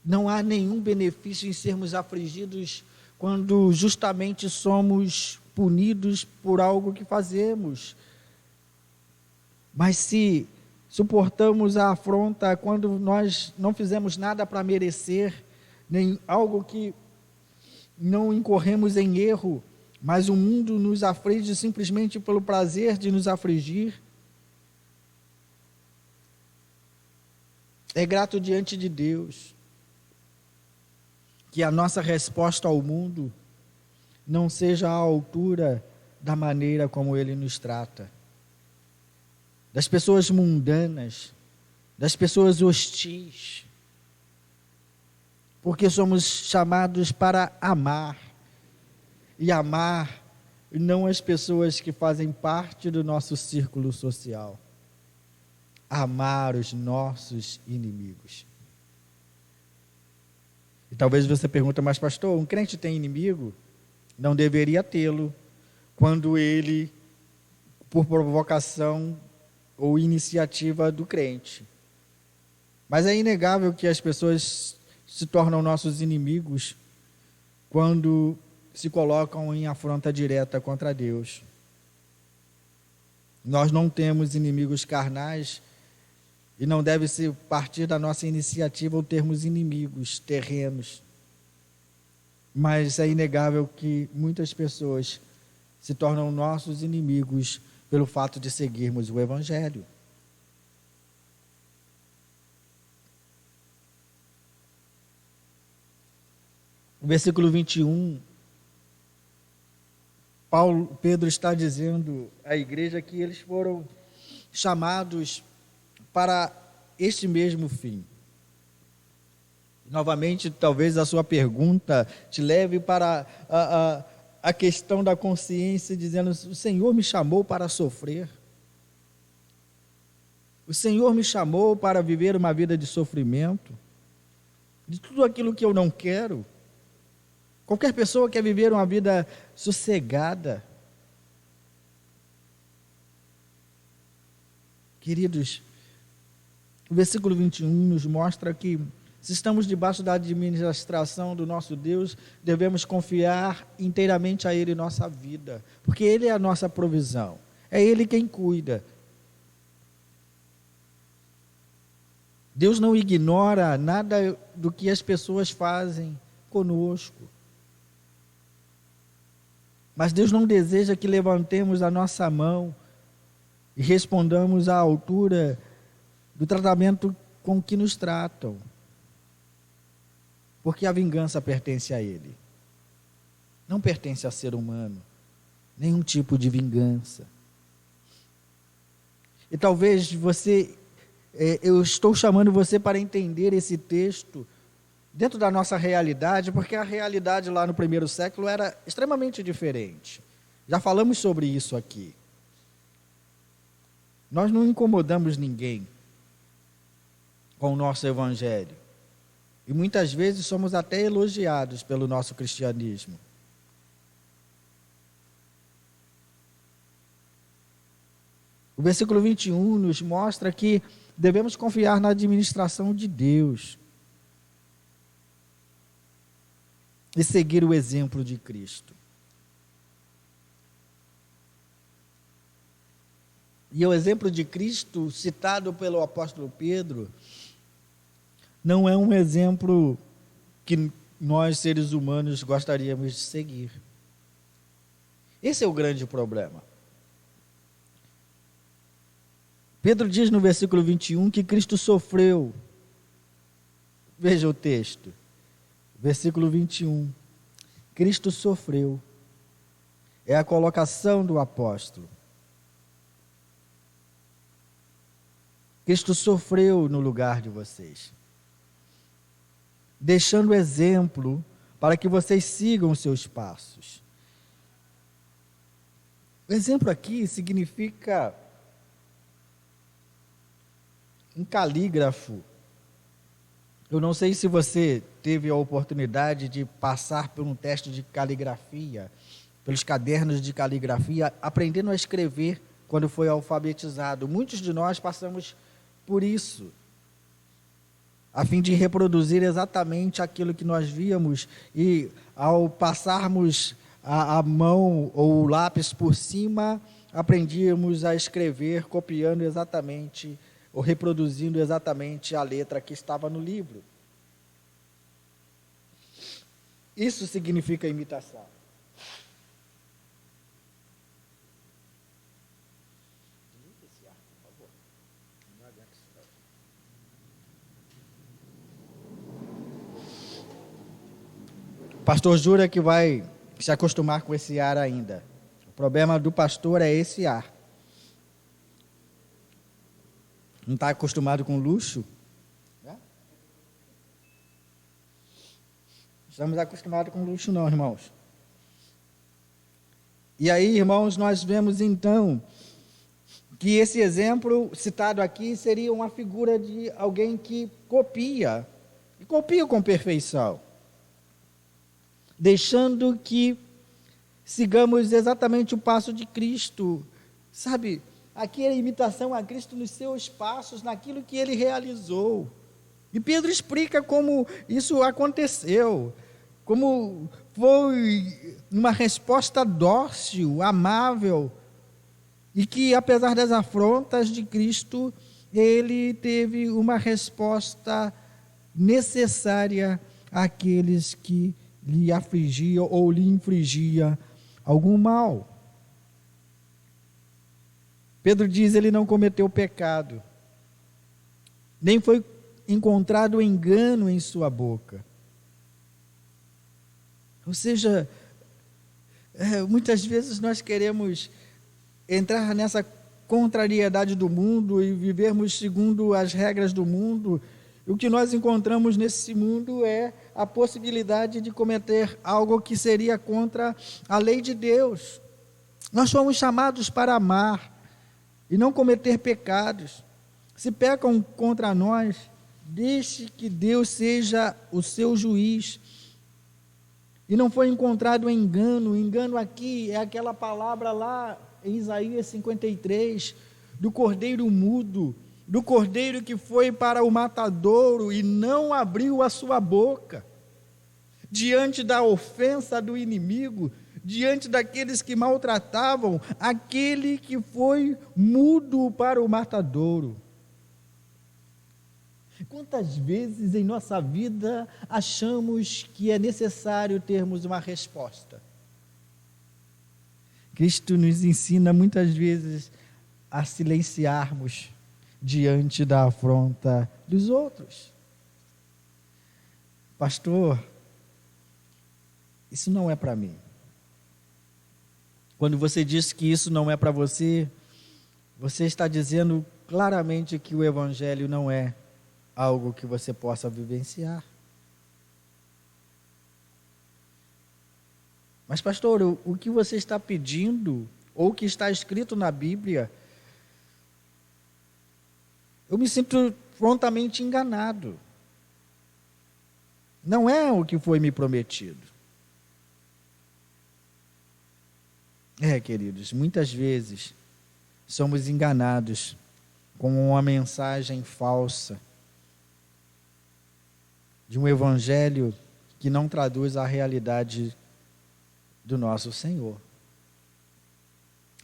[SPEAKER 3] Não há nenhum benefício em sermos afligidos quando justamente somos punidos por algo que fazemos. Mas se suportamos a afronta quando nós não fizemos nada para merecer, nem algo que não incorremos em erro, mas o mundo nos aflige simplesmente pelo prazer de nos afligir, é grato diante de Deus que a nossa resposta ao mundo não seja à altura da maneira como Ele nos trata, das pessoas mundanas, das pessoas hostis, porque somos chamados para amar, e amar não as pessoas que fazem parte do nosso círculo social, amar os nossos inimigos. E talvez você pergunte: mas pastor, um crente tem inimigo? Não deveria tê-lo, quando ele, por provocação ou iniciativa do crente. Mas é inegável que as pessoas se tornam nossos inimigos quando se colocam em afronta direta contra Deus. Nós não temos inimigos carnais e não deve ser partir da nossa iniciativa ou termos inimigos terrenos. Mas é inegável que muitas pessoas se tornam nossos inimigos pelo fato de seguirmos o Evangelho. O versículo 21, Pedro está dizendo à igreja que eles foram chamados para este mesmo fim. Novamente, talvez a sua pergunta te leve para a questão da consciência, dizendo: o Senhor me chamou para sofrer. O Senhor me chamou para viver uma vida de sofrimento, de tudo aquilo que eu não quero. Qualquer pessoa quer viver uma vida sossegada. Queridos, o versículo 21 nos mostra que, se estamos debaixo da administração do nosso Deus, devemos confiar inteiramente a Ele nossa vida, porque Ele é a nossa provisão, é Ele quem cuida. Deus não ignora nada do que as pessoas fazem conosco. Mas Deus não deseja que levantemos a nossa mão e respondamos à altura do tratamento com que nos tratam. Porque a vingança pertence a Ele. Não pertence a ser humano. Nenhum tipo de vingança. E talvez eu estou chamando você para entender esse texto dentro da nossa realidade, porque a realidade lá no primeiro século era extremamente diferente. Já falamos sobre isso aqui. Nós não incomodamos ninguém com o nosso evangelho. E muitas vezes somos até elogiados pelo nosso cristianismo. O versículo 21 nos mostra que devemos confiar na administração de Deus e seguir o exemplo de Cristo. E o exemplo de Cristo, citado pelo apóstolo Pedro, não é um exemplo que nós, seres humanos, gostaríamos de seguir. Esse é o grande problema. Pedro diz no versículo 21 que Cristo sofreu. Veja o texto. Versículo 21. Cristo sofreu. É a colocação do apóstolo. Cristo sofreu no lugar de vocês, deixando exemplo para que vocês sigam os seus passos. O exemplo aqui significa um calígrafo. Eu não sei se você teve a oportunidade de passar por um teste de caligrafia, pelos cadernos de caligrafia, aprendendo a escrever quando foi alfabetizado. Muitos de nós passamos por isso, a fim de reproduzir exatamente aquilo que nós víamos, e ao passarmos a mão ou o lápis por cima, aprendíamos a escrever copiando exatamente ou reproduzindo exatamente a letra que estava no livro. Isso significa imitação. O pastor jura que vai se acostumar com esse ar ainda. O problema do pastor é esse ar. Não está acostumado com luxo? Né? Estamos acostumados com luxo não, irmãos. E aí, irmãos, nós vemos então que esse exemplo citado aqui seria uma figura de alguém que copia, e copia com perfeição, deixando que sigamos exatamente o passo de Cristo, sabe? Aqui é a imitação a Cristo nos seus passos, naquilo que Ele realizou. E Pedro explica como isso aconteceu, como foi uma resposta dócil, amável, e que apesar das afrontas de Cristo, Ele teve uma resposta necessária àqueles que lhe afligia ou lhe infligia algum mal. Pedro diz: ele não cometeu pecado, nem foi encontrado engano em sua boca. Ou seja, muitas vezes nós queremos entrar nessa contrariedade do mundo e vivermos segundo as regras do mundo. O que nós encontramos nesse mundo é a possibilidade de cometer algo que seria contra a lei de Deus. Nós fomos chamados para amar e não cometer pecados. Se pecam contra nós, deixe que Deus seja o seu juiz. E não foi encontrado engano. Engano aqui é aquela palavra lá em Isaías 53, do cordeiro mudo, do cordeiro que foi para o matadouro e não abriu a sua boca, diante da ofensa do inimigo, diante daqueles que maltratavam, aquele que foi mudo para o matadouro. Quantas vezes em nossa vida achamos que é necessário termos uma resposta? Cristo nos ensina muitas vezes a silenciarmos diante da afronta dos outros. Pastor, isso não é para mim. Quando você diz que isso não é para você, você está dizendo claramente que o Evangelho não é algo que você possa vivenciar. Mas, pastor, o que você está pedindo, ou o que está escrito na Bíblia, eu me sinto prontamente enganado. Não é o que foi me prometido. Queridos, muitas vezes somos enganados com uma mensagem falsa de um evangelho que não traduz a realidade do nosso Senhor.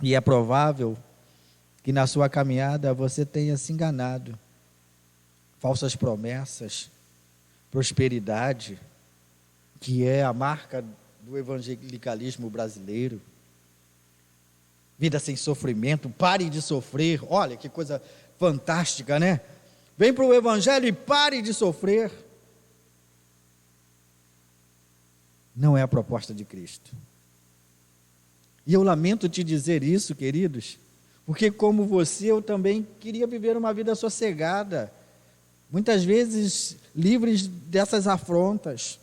[SPEAKER 3] E é provável que na sua caminhada você tenha se enganado. Falsas promessas, prosperidade, que é a marca do evangelicalismo brasileiro. Vida sem sofrimento, pare de sofrer. Olha que coisa fantástica, né? Vem para o evangelho e pare de sofrer. Não é a proposta de Cristo. E eu lamento te dizer isso, queridos, porque como você, eu também queria viver uma vida sossegada, muitas vezes livres dessas afrontas.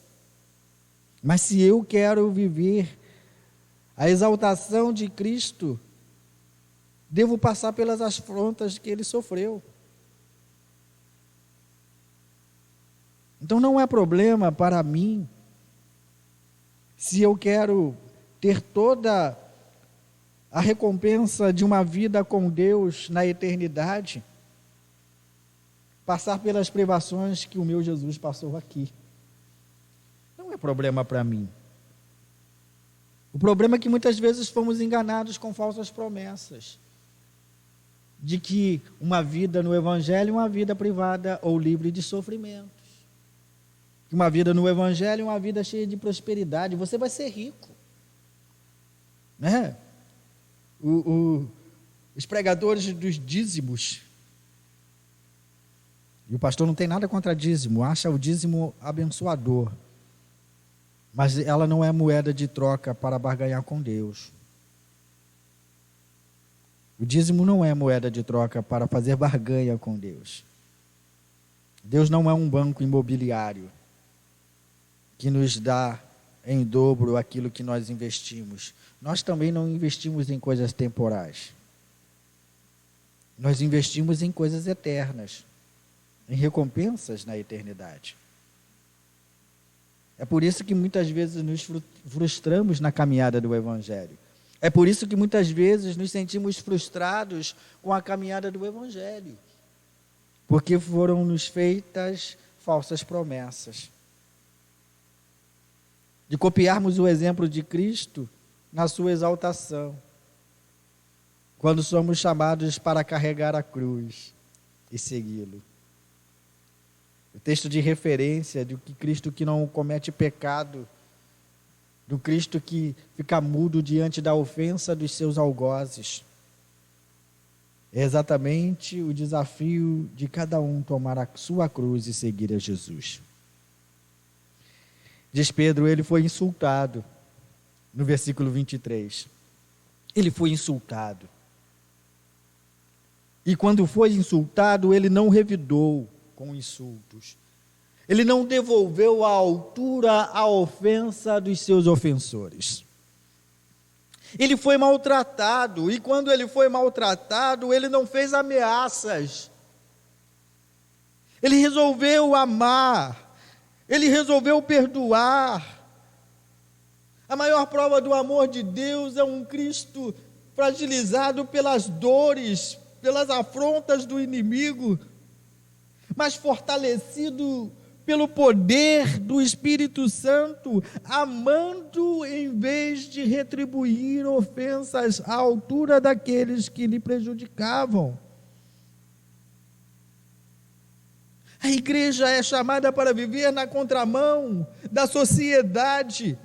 [SPEAKER 3] Mas se eu quero viver a exaltação de Cristo, devo passar pelas afrontas que ele sofreu. Então não é problema para mim, se eu quero ter toda a recompensa de uma vida com Deus na eternidade, passar pelas privações que o meu Jesus passou aqui. Não é problema para mim. O problema é que muitas vezes fomos enganados com falsas promessas de que uma vida no Evangelho é uma vida privada ou livre de sofrimentos. Que uma vida no Evangelho é uma vida cheia de prosperidade. Você vai ser rico. Né? Os pregadores dos dízimos, e o pastor não tem nada contra dízimo, acha o dízimo abençoador, mas ela não é moeda de troca para barganhar com Deus. O dízimo não é moeda de troca para fazer barganha com Deus. Deus não é um banco imobiliário que nos dá em dobro aquilo que nós investimos. Nós também não investimos em coisas temporais. Nós investimos em coisas eternas, em recompensas na eternidade. É por isso que muitas vezes nos frustramos na caminhada do Evangelho. É por isso que muitas vezes nos sentimos frustrados com a caminhada do Evangelho. Porque foram-nos feitas falsas promessas. De copiarmos o exemplo de Cristo na sua exaltação, quando somos chamados para carregar a cruz e segui-lo. O texto de referência do que Cristo que não comete pecado, do Cristo que fica mudo diante da ofensa dos seus algozes. É exatamente o desafio de cada um tomar a sua cruz e seguir a Jesus. Diz Pedro, ele foi insultado, no versículo 23. Ele foi insultado. E quando foi insultado, ele não revidou com insultos. Ele não devolveu à altura a ofensa dos seus ofensores. Ele foi maltratado, e quando ele foi maltratado, ele não fez ameaças. Ele resolveu amar. Ele resolveu perdoar. A maior prova do amor de Deus é um Cristo fragilizado pelas dores, pelas afrontas do inimigo, mas fortalecido pelo poder do Espírito Santo, amando em vez de retribuir ofensas à altura daqueles que lhe prejudicavam. A igreja é chamada para viver na contramão da sociedade,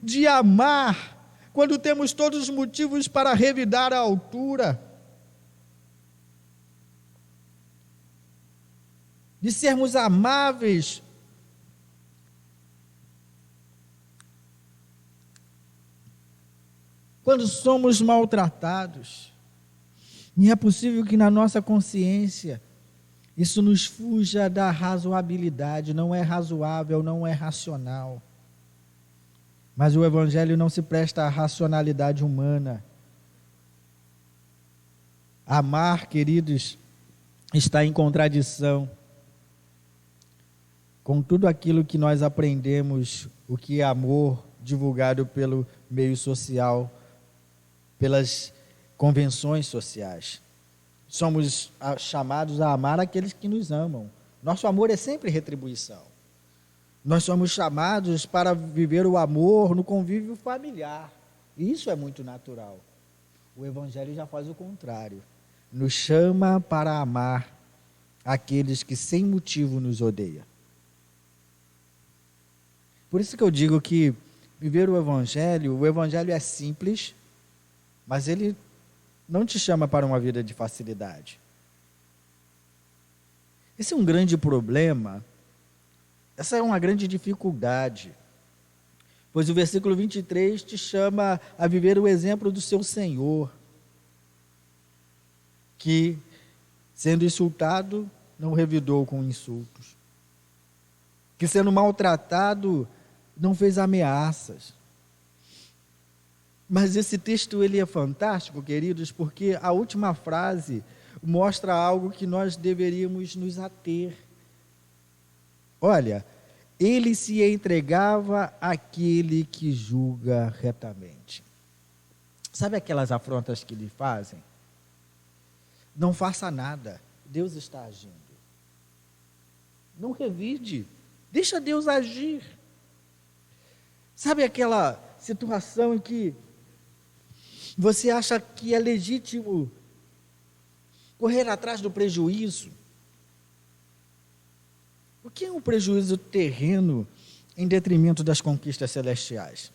[SPEAKER 3] de amar quando temos todos os motivos para revidar à altura, de sermos amáveis quando somos maltratados. E é possível que na nossa consciência isso nos fuja da razoabilidade, não é razoável, não é racional. Mas o Evangelho não se presta à racionalidade humana. Amar, queridos, está em contradição com tudo aquilo que nós aprendemos, o que é amor, divulgado pelo meio social, pelas convenções sociais. Somos chamados a amar aqueles que nos amam. Nosso amor é sempre retribuição. Nós somos chamados para viver o amor no convívio familiar. E isso é muito natural. O Evangelho já faz o contrário. Nos chama para amar aqueles que sem motivo nos odeiam. Por isso que eu digo que viver o Evangelho é simples, mas ele não te chama para uma vida de facilidade. Esse é um grande problema, essa é uma grande dificuldade, pois o versículo 23 te chama a viver o exemplo do seu Senhor, que, sendo insultado, não revidou com insultos, que, sendo maltratado, não fez ameaças. Mas esse texto ele é fantástico, queridos, porque a última frase mostra algo que nós deveríamos nos ater. Olha, ele se entregava àquele que julga retamente. Sabe aquelas afrontas que lhe fazem? Não faça nada, Deus está agindo. Não revide, deixa Deus agir. Sabe aquela situação em que você acha que é legítimo correr atrás do prejuízo? O que é um prejuízo terreno em detrimento das conquistas celestiais?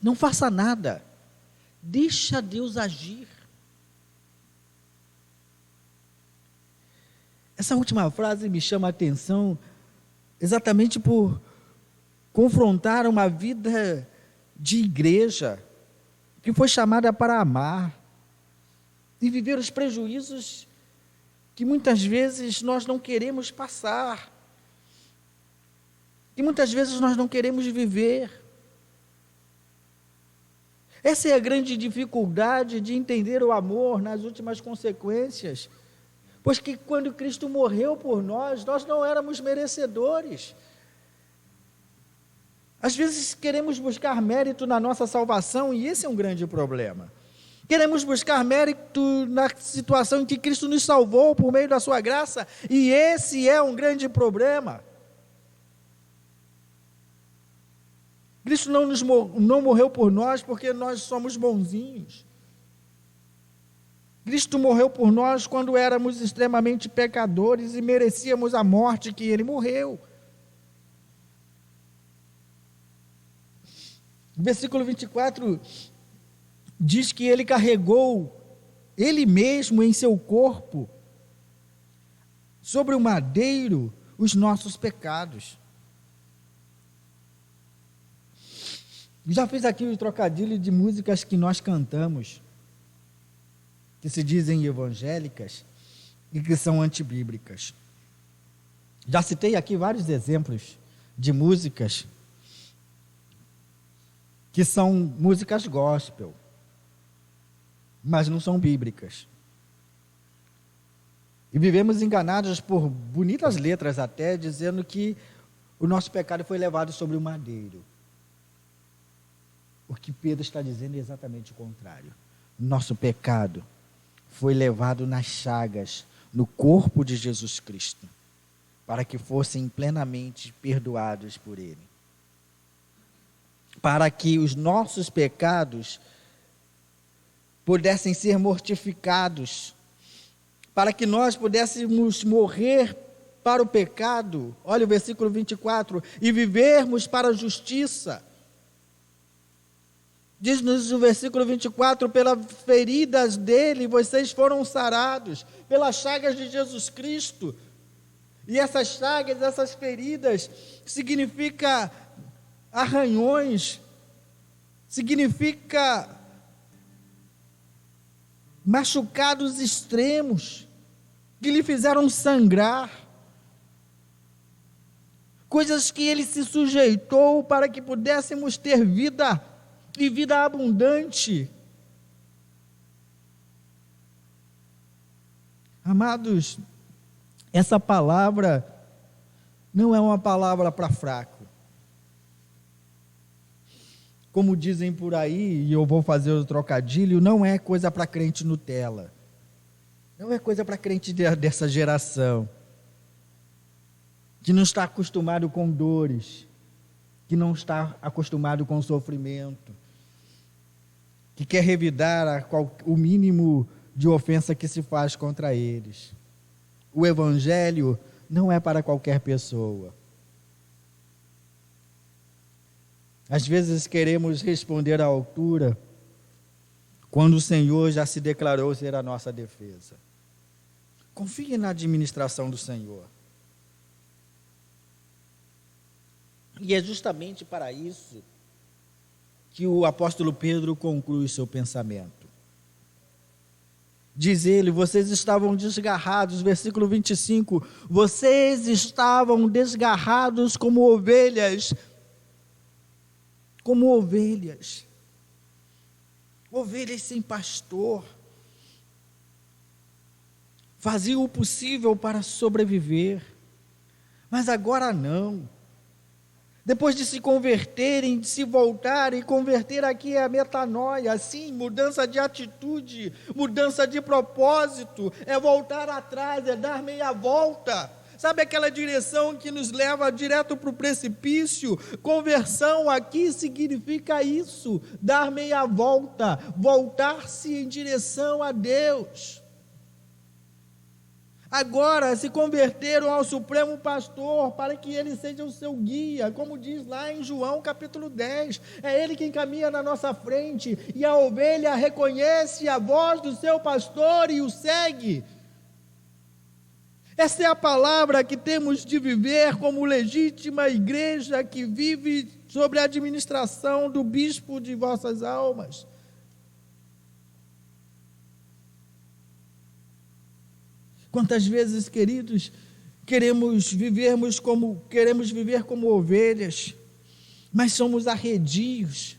[SPEAKER 3] Não faça nada, deixa Deus agir. Essa última frase me chama a atenção exatamente por confrontar uma vida de igreja que foi chamada para amar e viver os prejuízos que muitas vezes nós não queremos passar, que muitas vezes nós não queremos viver. Essa é a grande dificuldade de entender o amor nas últimas consequências, pois que quando Cristo morreu por nós, nós não éramos merecedores. Às vezes queremos buscar mérito na nossa salvação e esse é um grande problema. Queremos buscar mérito na situação em que Cristo nos salvou por meio da sua graça e esse é um grande problema. Cristo não morreu por nós porque nós somos bonzinhos. Cristo morreu por nós quando éramos extremamente pecadores e merecíamos a morte que Ele morreu. O versículo 24 diz que Ele carregou Ele mesmo em seu corpo, sobre o madeiro, os nossos pecados. Já fiz aqui o trocadilho de músicas que nós cantamos, que se dizem evangélicas e que são antibíblicas. Já citei aqui vários exemplos de músicas que são músicas gospel, mas não são bíblicas. E vivemos enganados por bonitas letras até, dizendo que o nosso pecado foi levado sobre o madeiro. O que Pedro está dizendo é exatamente o contrário. Nosso pecado foi levado nas chagas, no corpo de Jesus Cristo, para que fossem plenamente perdoados por Ele. Para que os nossos pecados pudessem ser mortificados, para que nós pudéssemos morrer para o pecado, olha o versículo 24, e vivermos para a justiça. Diz-nos o versículo 24, pelas feridas dele vocês foram sarados, pelas chagas de Jesus Cristo. E essas chagas, essas feridas, significa arranhões, significa machucados extremos, que lhe fizeram sangrar. Coisas que ele se sujeitou para que pudéssemos ter vida, e vida abundante. Amados, essa palavra não é uma palavra para fraco. Como dizem por aí, e eu vou fazer o trocadilho, não é coisa para crente Nutella. Não é coisa para crente dessa geração, que não está acostumado com dores, que não está acostumado com sofrimento, que quer revidar o mínimo de ofensa que se faz contra eles. O Evangelho não é para qualquer pessoa. Às vezes queremos responder à altura, quando o Senhor já se declarou ser a nossa defesa. Confie na administração do Senhor. E é justamente para isso que o apóstolo Pedro conclui seu pensamento. Diz ele, vocês estavam desgarrados, versículo 25, vocês estavam desgarrados como ovelhas, ovelhas sem pastor, faziam o possível para sobreviver, mas agora não. Depois de se converterem, de se voltarem, converter aqui é a metanoia, sim, mudança de atitude, mudança de propósito, é voltar atrás, é dar meia volta. Sabe aquela direção que nos leva direto para o precipício? Conversão aqui significa isso, dar meia volta, voltar-se em direção a Deus. Agora se converteram ao Supremo Pastor para que ele seja o seu guia, como diz lá em João capítulo 10, é ele quem caminha na nossa frente, e a ovelha reconhece a voz do seu pastor e o segue. Essa é a palavra que temos de viver como legítima igreja que vive sob a administração do bispo de vossas almas. Quantas vezes, queridos, queremos viver como ovelhas, mas somos arredios.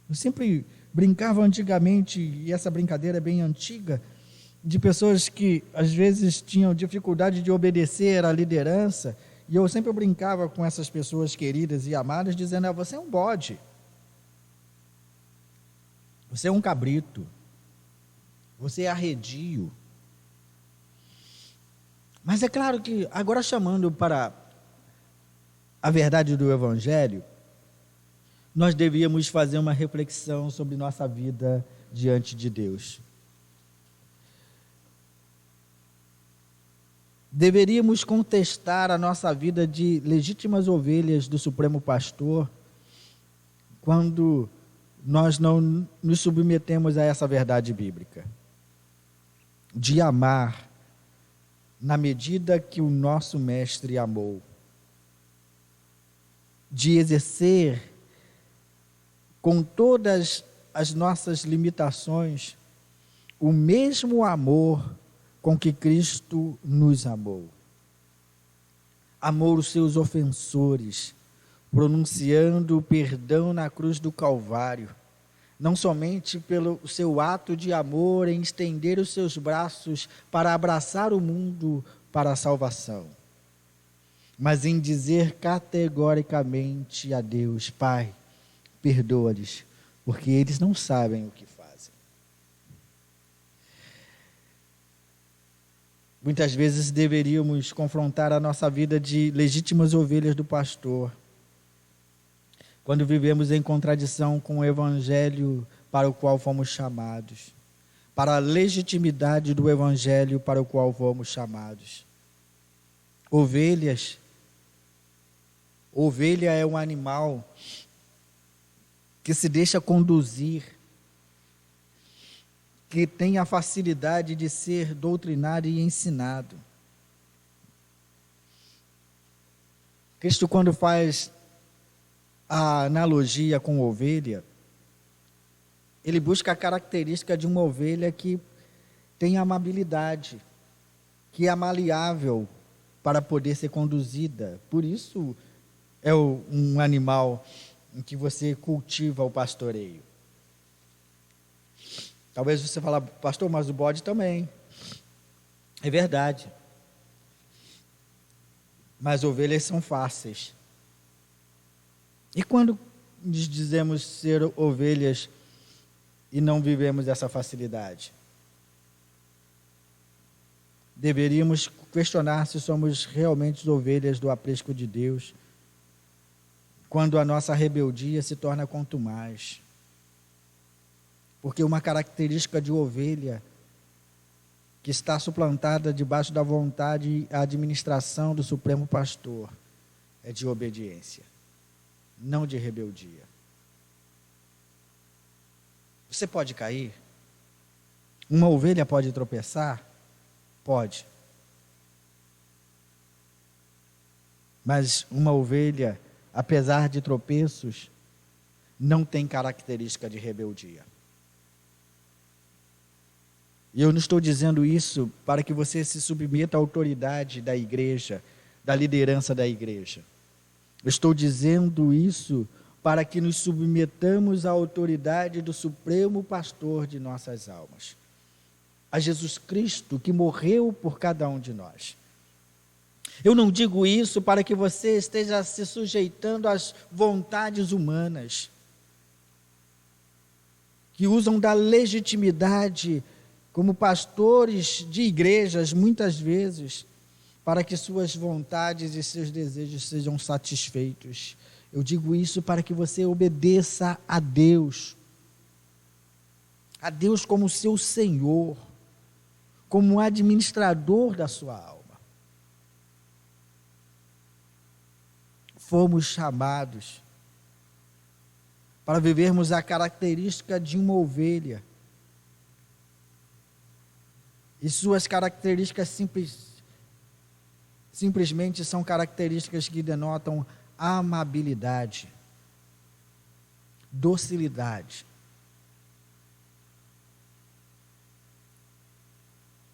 [SPEAKER 3] Eu sempre brincava antigamente, e essa brincadeira é bem antiga, de pessoas que às vezes tinham dificuldade de obedecer à liderança, e eu sempre brincava com essas pessoas queridas e amadas, dizendo, você é um bode, você é um cabrito, você é arredio. Mas é claro que, agora chamando para a verdade do Evangelho, nós devíamos fazer uma reflexão sobre nossa vida diante de Deus. Deveríamos contestar a nossa vida de legítimas ovelhas do Supremo Pastor quando nós não nos submetemos a essa verdade bíblica, de amar na medida que o nosso Mestre amou, de exercer com todas as nossas limitações o mesmo amor com que Cristo nos amou. Amou os seus ofensores, pronunciando o perdão na cruz do Calvário, não somente pelo seu ato de amor em estender os seus braços para abraçar o mundo para a salvação, mas em dizer categoricamente a Deus, Pai, perdoa-lhes, porque eles não sabem o que fazem. Muitas vezes deveríamos confrontar a nossa vida de legítimas ovelhas do pastor, quando vivemos em contradição com o evangelho para o qual fomos chamados, para a legitimidade do evangelho para o qual fomos chamados. Ovelha é um animal que se deixa conduzir, que tem a facilidade de ser doutrinado e ensinado. Cristo, quando faz a analogia com ovelha, ele busca a característica de uma ovelha que tem amabilidade, que é maleável para poder ser conduzida. Por isso é um animal em que você cultiva o pastoreio. Talvez você fale, pastor, mas o bode também. É verdade. Mas ovelhas são fáceis. E quando nos dizemos ser ovelhas e não vivemos essa facilidade? Deveríamos questionar se somos realmente ovelhas do aprisco de Deus, quando a nossa rebeldia se torna contumaz. Porque uma característica de ovelha que está suplantada debaixo da vontade e administração do Supremo Pastor é de obediência, não de rebeldia. Você pode cair? Uma ovelha pode tropeçar? Pode. Mas uma ovelha, apesar de tropeços, não tem característica de rebeldia. E eu não estou dizendo isso para que você se submeta à autoridade da igreja, da liderança da igreja. Eu estou dizendo isso para que nos submetamos à autoridade do Supremo Pastor de nossas almas, a Jesus Cristo, que morreu por cada um de nós. Eu não digo isso para que você esteja se sujeitando às vontades humanas, que usam da legitimidade como pastores de igrejas, muitas vezes, para que suas vontades e seus desejos sejam satisfeitos. Eu digo isso para que você obedeça a Deus como seu Senhor, como administrador da sua alma. Fomos chamados para vivermos a característica de uma ovelha. E suas características simplesmente são características que denotam amabilidade, docilidade.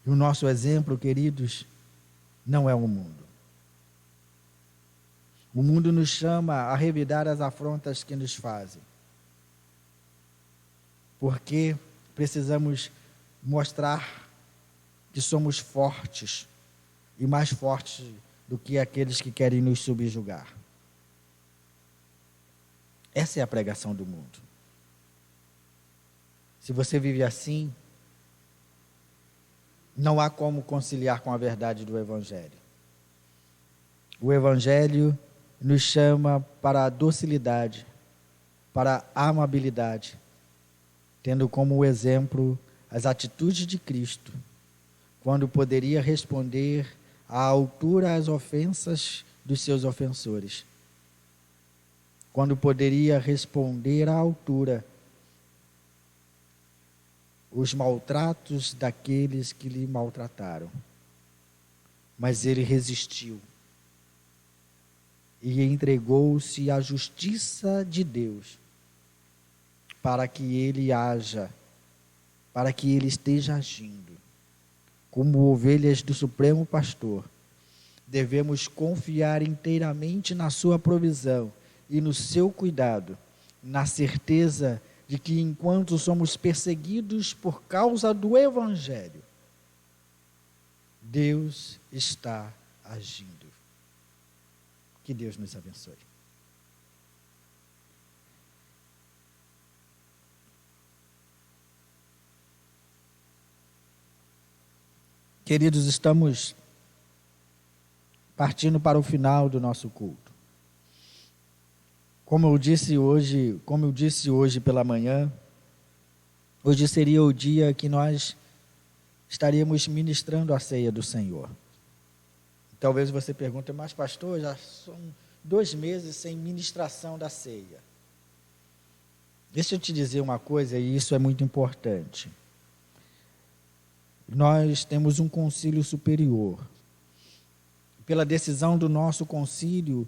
[SPEAKER 3] E o nosso exemplo, queridos, não é o mundo. O mundo nos chama a revidar as afrontas que nos fazem, porque precisamos mostrar que somos fortes e mais fortes do que aqueles que querem nos subjugar. Essa é a pregação do mundo. Se você vive assim, não há como conciliar com a verdade do Evangelho. O Evangelho nos chama para a docilidade, para a amabilidade, tendo como exemplo as atitudes de Cristo, quando poderia responder à altura às ofensas dos seus ofensores, quando poderia responder à altura os maltratos daqueles que lhe maltrataram. Mas ele resistiu e entregou-se à justiça de Deus, para que ele haja, para que ele esteja agindo. Como ovelhas do Supremo Pastor, devemos confiar inteiramente na sua provisão e no seu cuidado, na certeza de que enquanto somos perseguidos por causa do Evangelho, Deus está agindo. Que Deus nos abençoe. Queridos, estamos partindo para o final do nosso culto. Como eu disse hoje pela manhã, hoje seria o dia que nós estaríamos ministrando a ceia do Senhor. Talvez você pergunte, mas pastor, já são 2 meses sem ministração da ceia. Deixa eu te dizer uma coisa, e isso é muito importante. Nós temos um concílio superior. Pela decisão do nosso concílio,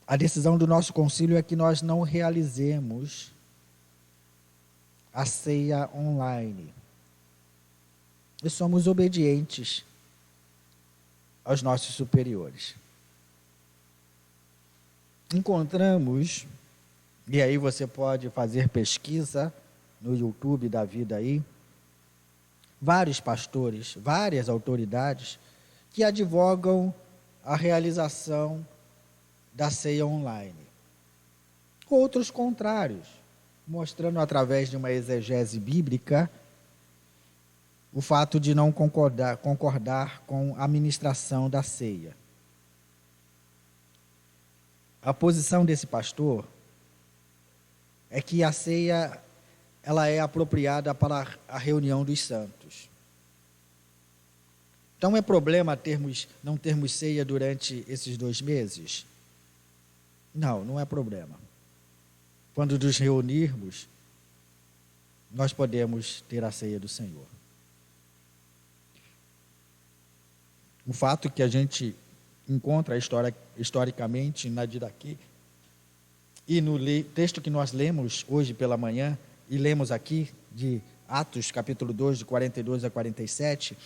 [SPEAKER 3] a decisão do nosso concílio é que nós não realizemos a ceia online. E somos obedientes aos nossos superiores. Encontramos, e aí você pode fazer pesquisa no YouTube da vida aí, vários pastores, várias autoridades que advogam a realização da ceia online. Outros contrários, mostrando através de uma exegese bíblica o fato de não concordar com a ministração da ceia. A posição desse pastor é que a ceia ela é apropriada para a reunião dos santos. Então é problema não termos ceia durante esses 2 meses? Não é problema. Quando nos reunirmos, nós podemos ter a ceia do Senhor. O fato que a gente encontra historicamente na Didaqui e no texto que nós lemos hoje pela manhã e lemos aqui de Atos capítulo 2, de 42 a 47,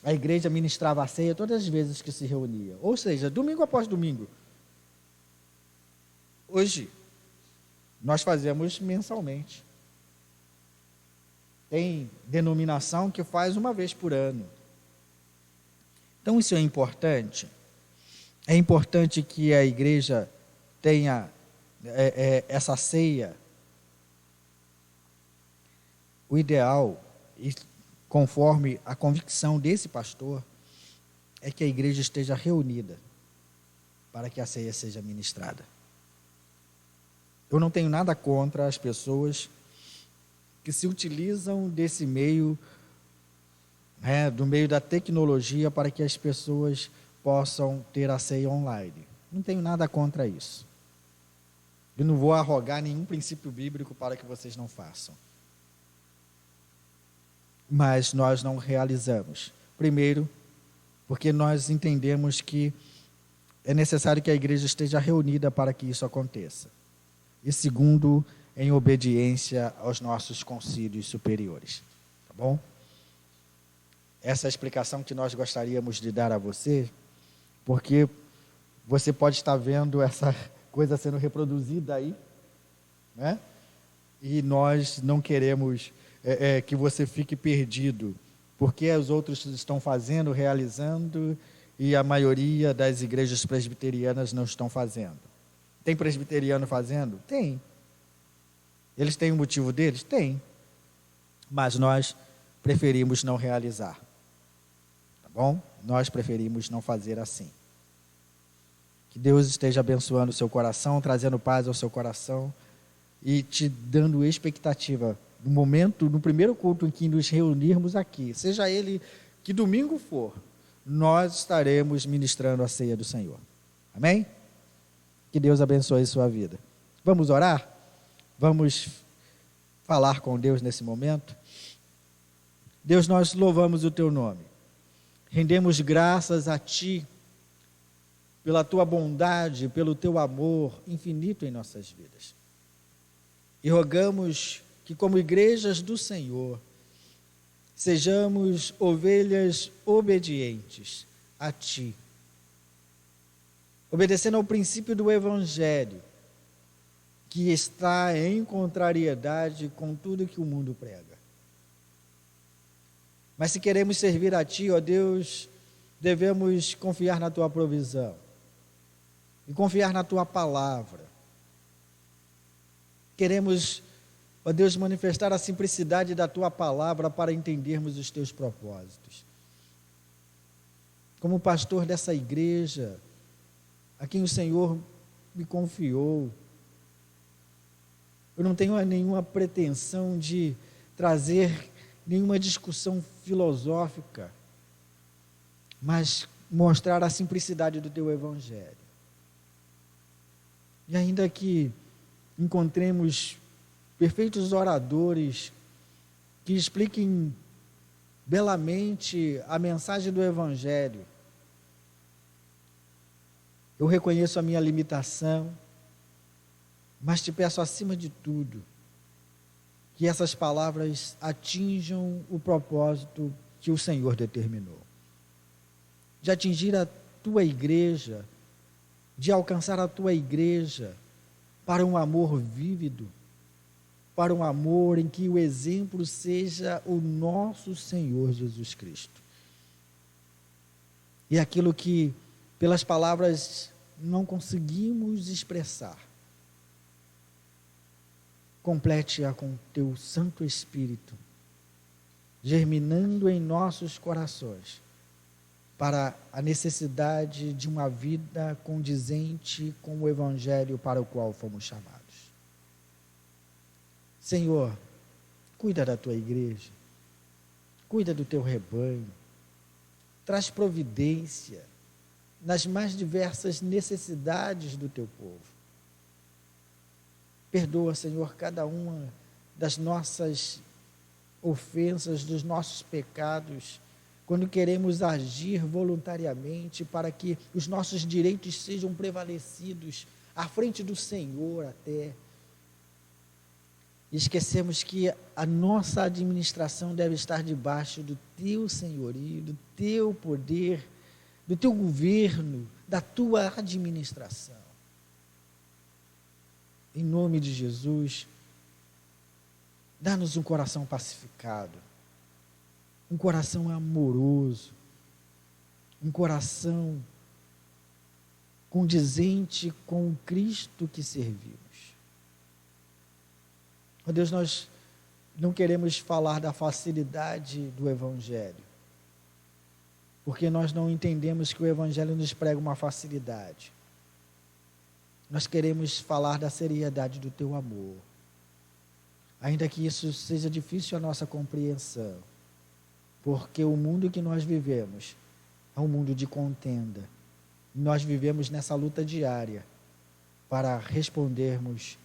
[SPEAKER 3] a igreja ministrava a ceia todas as vezes que se reunia, ou seja, domingo após domingo. Hoje, nós fazemos mensalmente. Tem denominação que faz uma vez por ano. Então isso é importante. É importante que a igreja tenha essa ceia. O ideal, e conforme a convicção desse pastor, é que a igreja esteja reunida para que a ceia seja ministrada. Eu não tenho nada contra as pessoas que se utilizam desse meio, do meio da tecnologia, para que as pessoas possam ter a ceia online. Não tenho nada contra isso. Eu não vou arrogar nenhum princípio bíblico para que vocês não façam. Mas nós não realizamos. Primeiro, porque nós entendemos que é necessário que a igreja esteja reunida para que isso aconteça. E segundo, em obediência aos nossos concílios superiores. Tá bom? Essa é a explicação que nós gostaríamos de dar a você, porque você pode estar vendo essa coisa sendo reproduzida aí, né? E nós não queremos que você fique perdido, porque os outros estão fazendo, realizando, e a maioria das igrejas presbiterianas não estão fazendo. Tem presbiteriano fazendo? Tem. Eles têm o motivo deles? Tem. Mas nós preferimos não realizar. Tá bom? Nós preferimos não fazer assim. Que Deus esteja abençoando o seu coração, trazendo paz ao seu coração e te dando expectativa no momento, no primeiro culto em que nos reunirmos aqui, seja ele que domingo for, nós estaremos ministrando a ceia do Senhor. Amém? Que Deus abençoe a sua vida. Vamos orar? Vamos falar com Deus nesse momento? Deus, nós louvamos o teu nome. Rendemos graças a ti pela tua bondade, pelo teu amor infinito em nossas vidas. E rogamos que, como igrejas do Senhor, sejamos ovelhas obedientes a ti, obedecendo ao princípio do Evangelho, que está em contrariedade com tudo que o mundo prega. Mas se queremos servir a ti, ó Deus, devemos confiar na tua provisão e confiar na tua palavra. Queremos, ó Deus, manifestar a simplicidade da tua palavra para entendermos os teus propósitos. como pastor dessa igreja, a quem o Senhor me confiou. Eu não tenho nenhuma pretensão de trazer nenhuma discussão filosófica, mas mostrar a simplicidade do teu evangelho. E ainda que encontremos perfeitos oradores que expliquem belamente a mensagem do evangelho, eu reconheço a minha limitação, mas te peço acima de tudo que essas palavras atinjam o propósito que o Senhor determinou. De atingir a tua igreja, de alcançar a tua igreja para um amor vívido, para um amor em que o exemplo seja o nosso Senhor Jesus Cristo. E aquilo que pelas palavras não conseguimos expressar, complete-a com teu Santo Espírito, germinando em nossos corações, para a necessidade de uma vida condizente com o Evangelho para o qual fomos chamados. Senhor, cuida da tua igreja, cuida do teu rebanho, traz providência nas mais diversas necessidades do teu povo. Perdoa, Senhor, cada uma das nossas ofensas, dos nossos pecados, quando queremos agir voluntariamente para que os nossos direitos sejam prevalecidos à frente do Senhor até. E esquecemos que a nossa administração deve estar debaixo do teu senhorio, do teu poder, do teu governo, da tua administração. Em nome de Jesus, dá-nos um coração pacificado, um coração amoroso, um coração condizente com o Cristo que servimos. Ó Deus, nós não queremos falar da facilidade do Evangelho, porque nós não entendemos que o Evangelho nos prega uma facilidade. Nós queremos falar da seriedade do teu amor, ainda que isso seja difícil a nossa compreensão, porque o mundo que nós vivemos é um mundo de contenda. Nós vivemos nessa luta diária para respondermos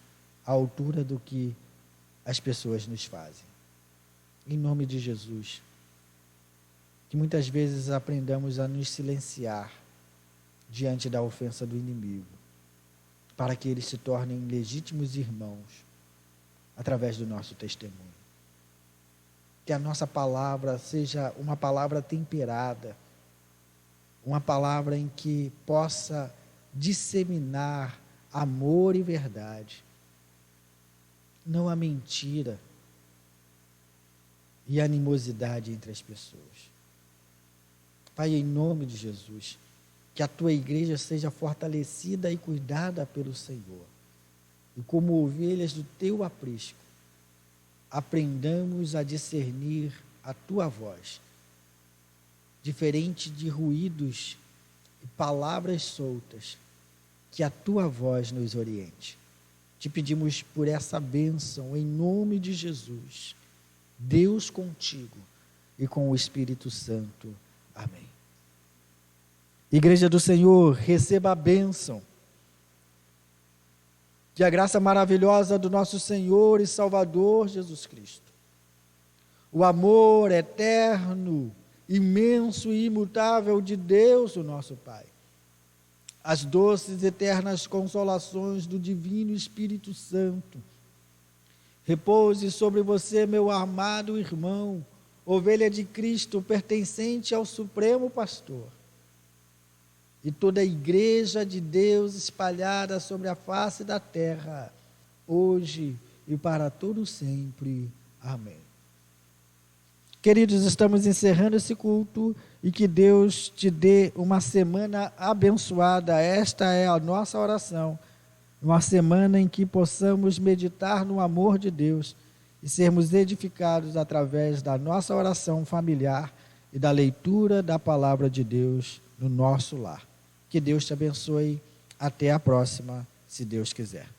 [SPEAKER 3] à altura do que as pessoas nos fazem. Em nome de Jesus, que muitas vezes aprendamos a nos silenciar diante da ofensa do inimigo, para que eles se tornem legítimos irmãos através do nosso testemunho. Que a nossa palavra seja uma palavra temperada, uma palavra em que possa disseminar amor e verdade, não a mentira e a animosidade entre as pessoas. Pai, em nome de Jesus, que a tua igreja seja fortalecida e cuidada pelo Senhor, e como ovelhas do teu aprisco, aprendamos a discernir a tua voz, diferente de ruídos e palavras soltas, que a tua voz nos oriente. Te pedimos por essa bênção, em nome de Jesus, Deus contigo e com o Espírito Santo. Amém. Igreja do Senhor, receba a bênção. Que a graça maravilhosa do nosso Senhor e Salvador Jesus Cristo, o amor eterno, imenso e imutável de Deus, o nosso Pai, as doces e eternas consolações do Divino Espírito Santo, repouse sobre você, meu amado irmão, ovelha de Cristo, pertencente ao Supremo Pastor, e toda a igreja de Deus espalhada sobre a face da terra, hoje e para todo sempre. Amém. Queridos, estamos encerrando esse culto e que Deus te dê uma semana abençoada. Esta é a nossa oração, uma semana em que possamos meditar no amor de Deus e sermos edificados através da nossa oração familiar e da leitura da palavra de Deus no nosso lar. Que Deus te abençoe. Até a próxima, se Deus quiser.